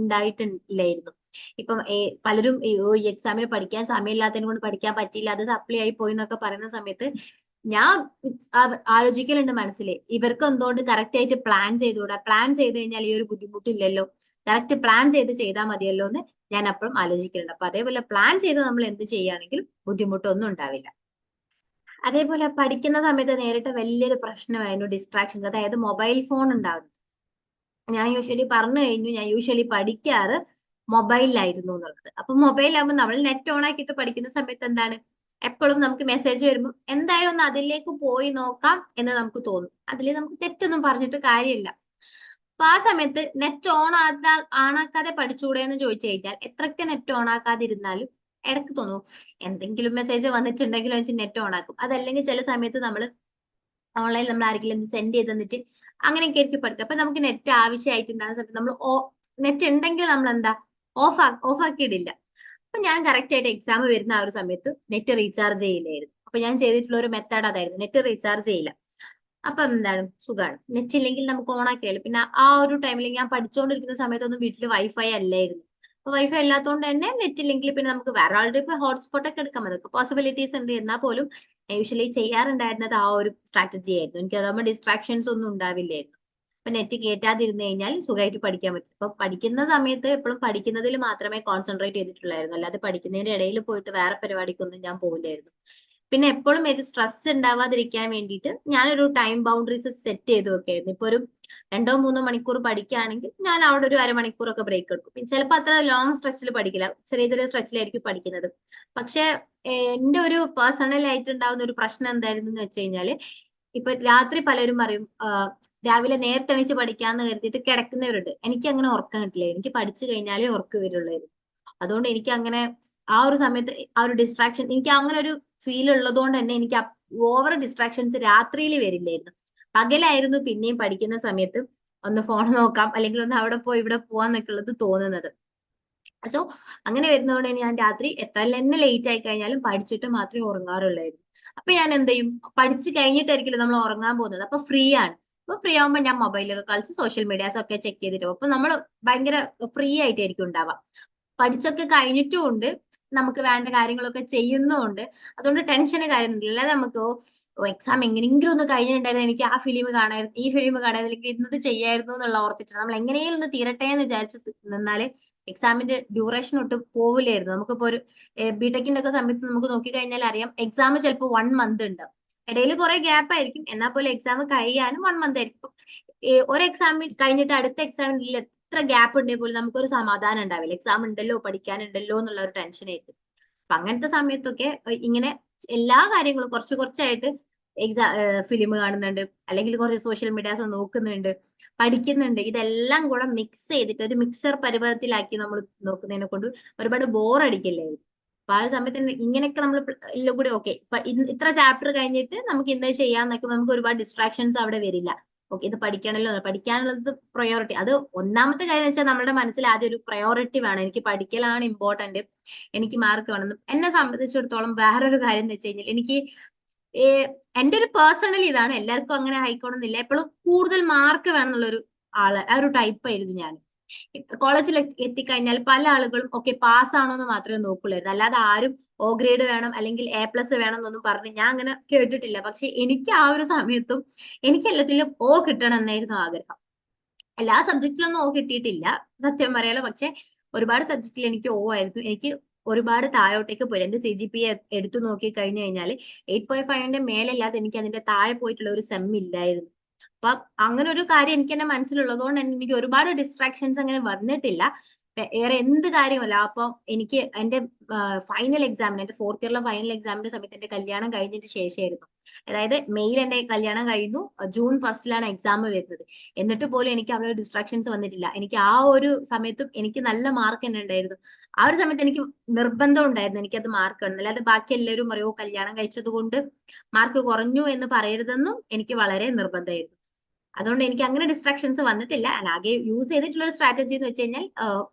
ഉണ്ടായിട്ടില്ലായിരുന്നു. ഇപ്പം പലരും ഈ എക്സാമിന് പഠിക്കാൻ സമയമില്ലാത്തതിനെ കൊണ്ട് പഠിക്കാൻ പറ്റിയില്ല, അത് സപ്ലി ആയി പോയി എന്നൊക്കെ പറയുന്ന സമയത്ത് ഞാൻ ആലോചിക്കലുണ്ട് മനസ്സില്, ഇവർക്ക് എന്തുകൊണ്ട് കറക്റ്റ് ആയിട്ട് പ്ലാൻ ചെയ്തുകൂടാ? പ്ലാൻ ചെയ്ത് കഴിഞ്ഞാൽ ഈ ഒരു ബുദ്ധിമുട്ടില്ലല്ലോ, കറക്റ്റ് പ്ലാൻ ചെയ്താൽ മതിയല്ലോ എന്ന് ഞാൻ അപ്പോഴും ആലോചിക്കലുണ്ട്. അപ്പൊ അതേപോലെ പ്ലാൻ ചെയ്ത് നമ്മൾ എന്ത് ചെയ്യുകയാണെങ്കിലും ബുദ്ധിമുട്ടൊന്നും ഉണ്ടാവില്ല. അതേപോലെ പഠിക്കുന്ന സമയത്ത് നേരിട്ട വലിയൊരു പ്രശ്നമായിരുന്നു ഡിസ്ട്രാക്ഷൻസ്, അതായത് മൊബൈൽ ഫോൺ ഉണ്ടാകുന്നത്. ഞാൻ യൂഷ്വലി പറഞ്ഞു കഴിഞ്ഞു, ഞാൻ യൂഷ്വലി പഠിക്കാറ് മൊബൈലിലായിരുന്നു എന്നുള്ളത്. അപ്പൊ മൊബൈലാകുമ്പോൾ നമ്മൾ നെറ്റ് ഓൺ ആക്കിയിട്ട് പഠിക്കുന്ന സമയത്ത് എന്താണ്, എപ്പോഴും നമുക്ക് മെസ്സേജ് വരുമ്പോൾ എന്തായാലും ഒന്ന് അതിലേക്ക് പോയി നോക്കാം എന്ന് നമുക്ക് തോന്നും. അതിൽ നമുക്ക് തെറ്റൊന്നും പറഞ്ഞിട്ട് കാര്യമില്ല. അപ്പൊ ആ സമയത്ത് നെറ്റ് ആക്കാതെ പഠിച്ചുകൂടെ എന്ന് ചോദിച്ചു കഴിഞ്ഞാൽ എത്രയൊക്കെ നെറ്റ് ഓൺ ആക്കാതിരുന്നാലും ഇടയ്ക്ക് തോന്നും എന്തെങ്കിലും മെസ്സേജ് വന്നിട്ടുണ്ടെങ്കിലും വെച്ച് നെറ്റ് ഓൺ ആക്കും. അതല്ലെങ്കിൽ ചില സമയത്ത് നമ്മൾ ഓൺലൈനിൽ നമ്മൾ ആരെങ്കിലും സെൻഡ് ചെയ്ത് തന്നിട്ട് അങ്ങനെയൊക്കെ ആയിരിക്കും പഠിക്കുക. അപ്പൊ നമുക്ക് നെറ്റ് ആവശ്യമായിട്ടുണ്ടാകുന്ന സമയത്ത് നമ്മൾ നെറ്റ് ഉണ്ടെങ്കിൽ നമ്മൾ എന്താ ഓഫ് ആക്കിയിടില്ല. അപ്പൊ ഞാൻ കറക്റ്റ് ആയിട്ട് എക്സാം വരുന്ന ആ ഒരു സമയത്ത് നെറ്റ് റീചാർജ് ചെയ്യില്ലായിരുന്നു. അപ്പൊ ഞാൻ ചെയ്തിട്ടുള്ള ഒരു മെത്തേഡ് അതായിരുന്നു, നെറ്റ് റീചാർജ് ചെയ്യില്ല. അപ്പൊ എന്താണ്, സുഖമാണ്. നെറ്റ് ഇല്ലെങ്കിൽ നമുക്ക് ഓൺ ആക്കിയാലോ. പിന്നെ ആ ഒരു ടൈമിൽ ഞാൻ പഠിച്ചുകൊണ്ടിരിക്കുന്ന സമയത്തൊന്നും വീട്ടിൽ വൈഫൈ അല്ലായിരുന്നു. അപ്പൊ വൈഫൈ അല്ലാത്തതുകൊണ്ട് തന്നെ നെറ്റ് ഇല്ലെങ്കിൽ പിന്നെ നമുക്ക് വേറെ ആളുടെ ഇപ്പൊ ഹോട്ട്സ്പോട്ട് ഒക്കെ എടുക്കാം, അതൊക്കെ പോസിബിലിറ്റീസ് ഉണ്ട്. എന്നാൽ പോലും യൂഷ്വലി ചെയ്യാറുണ്ടായിരുന്നത് ആ ഒരു സ്ട്രാറ്റജി ആയിരുന്നു. എനിക്ക് അതാകുമ്പോൾ ഡിസ്ട്രാക്ഷൻസ് ഒന്നും ഉണ്ടാവില്ലായിരുന്നു. അപ്പൊ നെറ്റ് കയറ്റാതിരുന്നു കഴിഞ്ഞാൽ സുഖമായിട്ട് പഠിക്കാൻ പറ്റും. അപ്പൊ പഠിക്കുന്ന സമയത്ത് എപ്പോഴും പഠിക്കുന്നതിൽ മാത്രമേ കോൺസെൻട്രേറ്റ് ചെയ്തിട്ടുള്ളായിരുന്നു, അല്ലാതെ പഠിക്കുന്നതിന്റെ ഇടയിൽ പോയിട്ട് വേറെ പരിപാടിക്കൊന്നും ഞാൻ പോകില്ലായിരുന്നു. പിന്നെ എപ്പോഴും ഒരു സ്ട്രെസ് ഉണ്ടാവാതിരിക്കാൻ വേണ്ടിയിട്ട് ഞാനൊരു ടൈം ബൗണ്ടറീസ് സെറ്റ് ചെയ്ത് വെക്കായിരുന്നു. ഇപ്പൊ ഒരു 2-3 മണിക്കൂർ പഠിക്കുകയാണെങ്കിൽ ഞാൻ അവിടെ ഒരു അരമണിക്കൂറൊക്കെ ബ്രേക്ക് എടുക്കും. പിന്നെ ചിലപ്പോൾ അത്ര ലോങ് സ്ട്രെച്ചിൽ പഠിക്കില്ല, ചെറിയ ചെറിയ സ്ട്രെച്ചിലായിരിക്കും പഠിക്കുന്നത്. പക്ഷെ എന്റെ ഒരു പേഴ്സണൽ ആയിട്ട് ഉണ്ടാവുന്ന ഒരു പ്രശ്നം എന്തായിരുന്നു എന്ന് വെച്ച് കഴിഞ്ഞാല്, ഇപ്പൊ രാത്രി പലരും പറയും രാവിലെ നേരത്തെ എണീച്ച് പഠിക്കാന്ന് കരുതിയിട്ട് കിടക്കുന്നവരുണ്ട്. എനിക്ക് അങ്ങനെ ഉറക്കം കിട്ടില്ല, എനിക്ക് പഠിച്ചു കഴിഞ്ഞാലേ ഉറക്കം വരുള്ളായിരുന്നു. അതുകൊണ്ട് എനിക്ക് അങ്ങനെ ആ ഒരു സമയത്ത് ആ ഒരു ഡിസ്ട്രാക്ഷൻ എനിക്ക് അങ്ങനെ ഒരു ഫീൽ ഉള്ളതുകൊണ്ട് തന്നെ എനിക്ക് ഓവർ ഡിസ്ട്രാക്ഷൻസ് രാത്രിയിൽ വരില്ലായിരുന്നു. പകലായിരുന്നു പിന്നെയും പഠിക്കുന്ന സമയത്ത് ഒന്ന് ഫോൺ നോക്കാം അല്ലെങ്കിൽ ഒന്ന് അവിടെ പോയി ഇവിടെ പോവാന്നൊക്കെ ഉള്ളത് തോന്നുന്നത്. സോ അങ്ങനെ വരുന്നതുകൊണ്ട് ഞാൻ രാത്രി എത്ര തന്നെ ലേറ്റ് ആയി കഴിഞ്ഞാലും പഠിച്ചിട്ട് മാത്രമേ ഉറങ്ങാറുള്ളായിരുന്നു. അപ്പൊ ഞാൻ എന്ത് ചെയ്യും, പഠിച്ചു കഴിഞ്ഞിട്ടായിരിക്കില്ല നമ്മൾ ഉറങ്ങാൻ പോകുന്നത്, അപ്പൊ ഫ്രീ ആണ്. അപ്പൊ ഫ്രീ ആകുമ്പോൾ ഞാൻ മൊബൈലൊക്കെ കളിച്ച് സോഷ്യൽ മീഡിയാസ് ഒക്കെ ചെക്ക് ചെയ്തിട്ട് അപ്പൊ നമ്മൾ ഭയങ്കര ഫ്രീ ആയിട്ടായിരിക്കും ഉണ്ടാവുക. പഠിച്ചൊക്കെ കഴിഞ്ഞിട്ടും ഉണ്ട്, നമുക്ക് വേണ്ട കാര്യങ്ങളൊക്കെ ചെയ്യുന്നുമുണ്ട്. അതുകൊണ്ട് ടെൻഷന് കാര്യമൊന്നുമില്ല. അല്ലാതെ നമുക്ക് എക്സാം എങ്ങനെയെങ്കിലും ഒന്ന് കഴിഞ്ഞിട്ടുണ്ടായിരുന്നു, എനിക്ക് ആ ഫിലിം കാണായിരുന്നു, ഈ ഫിലിം കാണായിരുന്നു, അല്ലെങ്കിൽ ഇന്നത് ചെയ്യായിരുന്നു എന്നുള്ള ഓർത്തിട്ട് നമ്മൾ എങ്ങനെയും ഒന്ന് തീരട്ടെ എന്ന് വിചാരിച്ച് നിന്നാല് എക്സാമിന്റെ ഡ്യൂറേഷൻ ഒട്ട് പോവില്ലായിരുന്നു. നമുക്കിപ്പോ ഒരു ബിടെക്കിന്റെ ഒക്കെ സമയത്ത് നമുക്ക് നോക്കിക്കഴിഞ്ഞാൽ അറിയാം, എക്സാം ചിലപ്പോൾ 1 മന്ത് ഉണ്ടാവും. ഇടയിൽ കുറെ ഗ്യാപ്പ് ആയിരിക്കും, എന്നാൽ പോലും എക്സാം കഴിയാനും 1 മന്ത് ആയിരിക്കും. ഒരു എക്സാം കഴിഞ്ഞിട്ട് അടുത്ത എക്സാമിൽ എത്ര ഗ്യാപ്പ് ഉണ്ടെങ്കിൽ പോലും നമുക്കൊരു സമാധാനം ഉണ്ടാവില്ല. എക്സാം ഉണ്ടല്ലോ, പഠിക്കാനുണ്ടല്ലോ എന്നുള്ള ഒരു ടെൻഷൻ ആയിരിക്കും. അപ്പൊ അങ്ങനത്തെ സമയത്തൊക്കെ ഇങ്ങനെ എല്ലാ കാര്യങ്ങളും കുറച്ച് കുറച്ചായിട്ട് ഫിലിം കാണുന്നുണ്ട്, അല്ലെങ്കിൽ കുറച്ച് സോഷ്യൽ മീഡിയാസ് നോക്കുന്നുണ്ട്, പഠിക്കുന്നുണ്ട്. ഇതെല്ലാം കൂടെ മിക്സ് ചെയ്തിട്ട് ഒരു മിക്സർ പരുവത്തിലാക്കി നമ്മൾ നോക്കുന്നതിനെ കൊണ്ട് ഒരുപാട് ബോറടിക്കില്ലേ. അപ്പൊ ആ ഒരു സമയത്ത് ഇങ്ങനെയൊക്കെ നമ്മൾ എല്ലാം കൂടി ഓക്കെ ഇത്ര ചാപ്റ്റർ കഴിഞ്ഞിട്ട് നമുക്ക് ഇന്ന് ചെയ്യാന്നൊക്കെ നമുക്ക് ഒരുപാട് ഡിസ്ട്രാക്ഷൻസ് അവിടെ വരില്ല. ഓക്കെ, ഇത് പഠിക്കണമല്ലോ, പഠിക്കാനുള്ളത് പ്രയോറിറ്റി. അത് ഒന്നാമത്തെ കാര്യം വെച്ചാൽ നമ്മുടെ മനസ്സിൽ ആദ്യം ഒരു പ്രയോറിറ്റി വേണം. എനിക്ക് പഠിക്കലാണ് ഇമ്പോർട്ടന്റ്, എനിക്ക് മാർക്ക് വേണം. എന്നെ സംബന്ധിച്ചിടത്തോളം വേറൊരു കാര്യം എന്ന് വെച്ച് കഴിഞ്ഞാൽ എനിക്ക് എന്റെ ഒരു പേഴ്സണൽ ഇതാണ്, എല്ലാവർക്കും അങ്ങനെ ആയിക്കോണമെന്നില്ല. എപ്പോഴും കൂടുതൽ മാർക്ക് വേണം എന്നുള്ളൊരു ആ ഒരു ടൈപ്പ് ആയിരുന്നു ഞാൻ. കോളേജിൽ എത്തിക്കഴിഞ്ഞാൽ പല ആളുകളും ഓക്കെ പാസ്സാണോ എന്ന് മാത്രമേ നോക്കുള്ളായിരുന്നു. അല്ലാതെ ആരും O ഗ്രേഡ് വേണം അല്ലെങ്കിൽ A+ വേണം എന്നൊന്നും പറഞ്ഞ് ഞാൻ അങ്ങനെ കേട്ടിട്ടില്ല. പക്ഷെ എനിക്ക് ആ ഒരു സമയത്തും എനിക്ക് എല്ലാത്തിലും O കിട്ടണം എന്നായിരുന്നു ആഗ്രഹം. എല്ലാ സബ്ജക്റ്റിലൊന്നും O കിട്ടിയിട്ടില്ല സത്യം പറയാലോ. പക്ഷെ ഒരുപാട് സബ്ജക്റ്റിൽ എനിക്ക് O ആയിരുന്നു. എനിക്ക് ഒരുപാട് താഴോട്ടേക്ക് പോയി. എന്റെ CGPA എടുത്തു നോക്കി കഴിഞ്ഞു കഴിഞ്ഞാൽ 8.5ന്റെ മേലല്ലാതെ എനിക്ക് അതിന്റെ താഴെ പോയിട്ടുള്ള ഒരു സെം ഇല്ലായിരുന്നു. അപ്പൊ അങ്ങനെ ഒരു കാര്യം എനിക്ക് എന്നെ മനസ്സിലുള്ളതുകൊണ്ട് തന്നെ എനിക്ക് ഒരുപാട് ഡിസ്ട്രാക്ഷൻസ് അങ്ങനെ വന്നിട്ടില്ല. വേറെ എന്ത് കാര്യമല്ല. അപ്പൊ എനിക്ക് എന്റെ ഫൈനൽ എക്സാമിന്, എന്റെ 4th ഇയറിലെ ഫൈനൽ എക്സാമിന്റെ സമയത്ത് എന്റെ കല്യാണം കഴിഞ്ഞിട്ട് ശേഷമായിരുന്നു. അതായത് മെയിൽ എന്റെ കല്യാണം കഴിഞ്ഞു, ജൂൺ 1st എക്സാം വരുന്നത്. എന്നിട്ട് പോലും എനിക്ക് അവിടെ ഡിസ്ട്രാക്ഷൻസ് വന്നിട്ടില്ല. എനിക്ക് ആ ഒരു സമയത്തും എനിക്ക് നല്ല മാർക്ക് തന്നെ ഉണ്ടായിരുന്നു. ആ ഒരു സമയത്ത് എനിക്ക് നിർബന്ധം ഉണ്ടായിരുന്നു എനിക്കത് മാർക്ക് ഉണ്ട്. അല്ലാതെ ബാക്കി എല്ലാവരും പറയോ കല്യാണം കഴിച്ചത് കൊണ്ട് മാർക്ക് കുറഞ്ഞു എന്ന് പറയരുതെന്നും എനിക്ക് വളരെ നിർബന്ധമായിരുന്നു. അതുകൊണ്ട് എനിക്ക് അങ്ങനെ ഡിസ്ട്രാക്ഷൻസ് വന്നിട്ടില്ല. ആകെ യൂസ് ചെയ്തിട്ടുള്ള ഒരു സ്ട്രാറ്റജി എന്ന് വെച്ച് കഴിഞ്ഞാൽ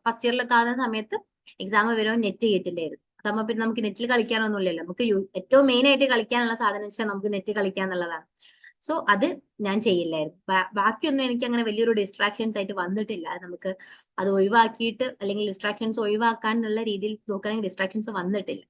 ഫസ്റ്റ് ഇയറിലൊക്കെ ആവുന്ന സമയത്ത് എക്സാം വരുമ്പോൾ നെറ്റ് കയറ്റില്ലായിരുന്നു. അതാകുമ്പോൾ പിന്നെ നമുക്ക് നെറ്റിൽ കളിക്കാനൊന്നുമില്ലല്ലോ. നമുക്ക് ഏറ്റവും മെയിൻ ആയിട്ട് കളിക്കാനുള്ള സാധനം വെച്ചാൽ നമുക്ക് നെറ്റ് കളിക്കാന്നുള്ളതാണ്. സോ അത് ഞാൻ ചെയ്യില്ലായിരുന്നു. ബാക്കിയൊന്നും എനിക്ക് അങ്ങനെ വലിയൊരു ഡിസ്ട്രാക്ഷൻസ് ആയിട്ട് വന്നിട്ടില്ല. നമുക്ക് അത് ഒഴിവാക്കിയിട്ട് അല്ലെങ്കിൽ ഡിസ്ട്രാക്ഷൻസ് ഒഴിവാക്കാനുള്ള രീതിയിൽ നോക്കുകയാണെങ്കിൽ ഡിസ്ട്രാക്ഷൻസ് വന്നിട്ടില്ല.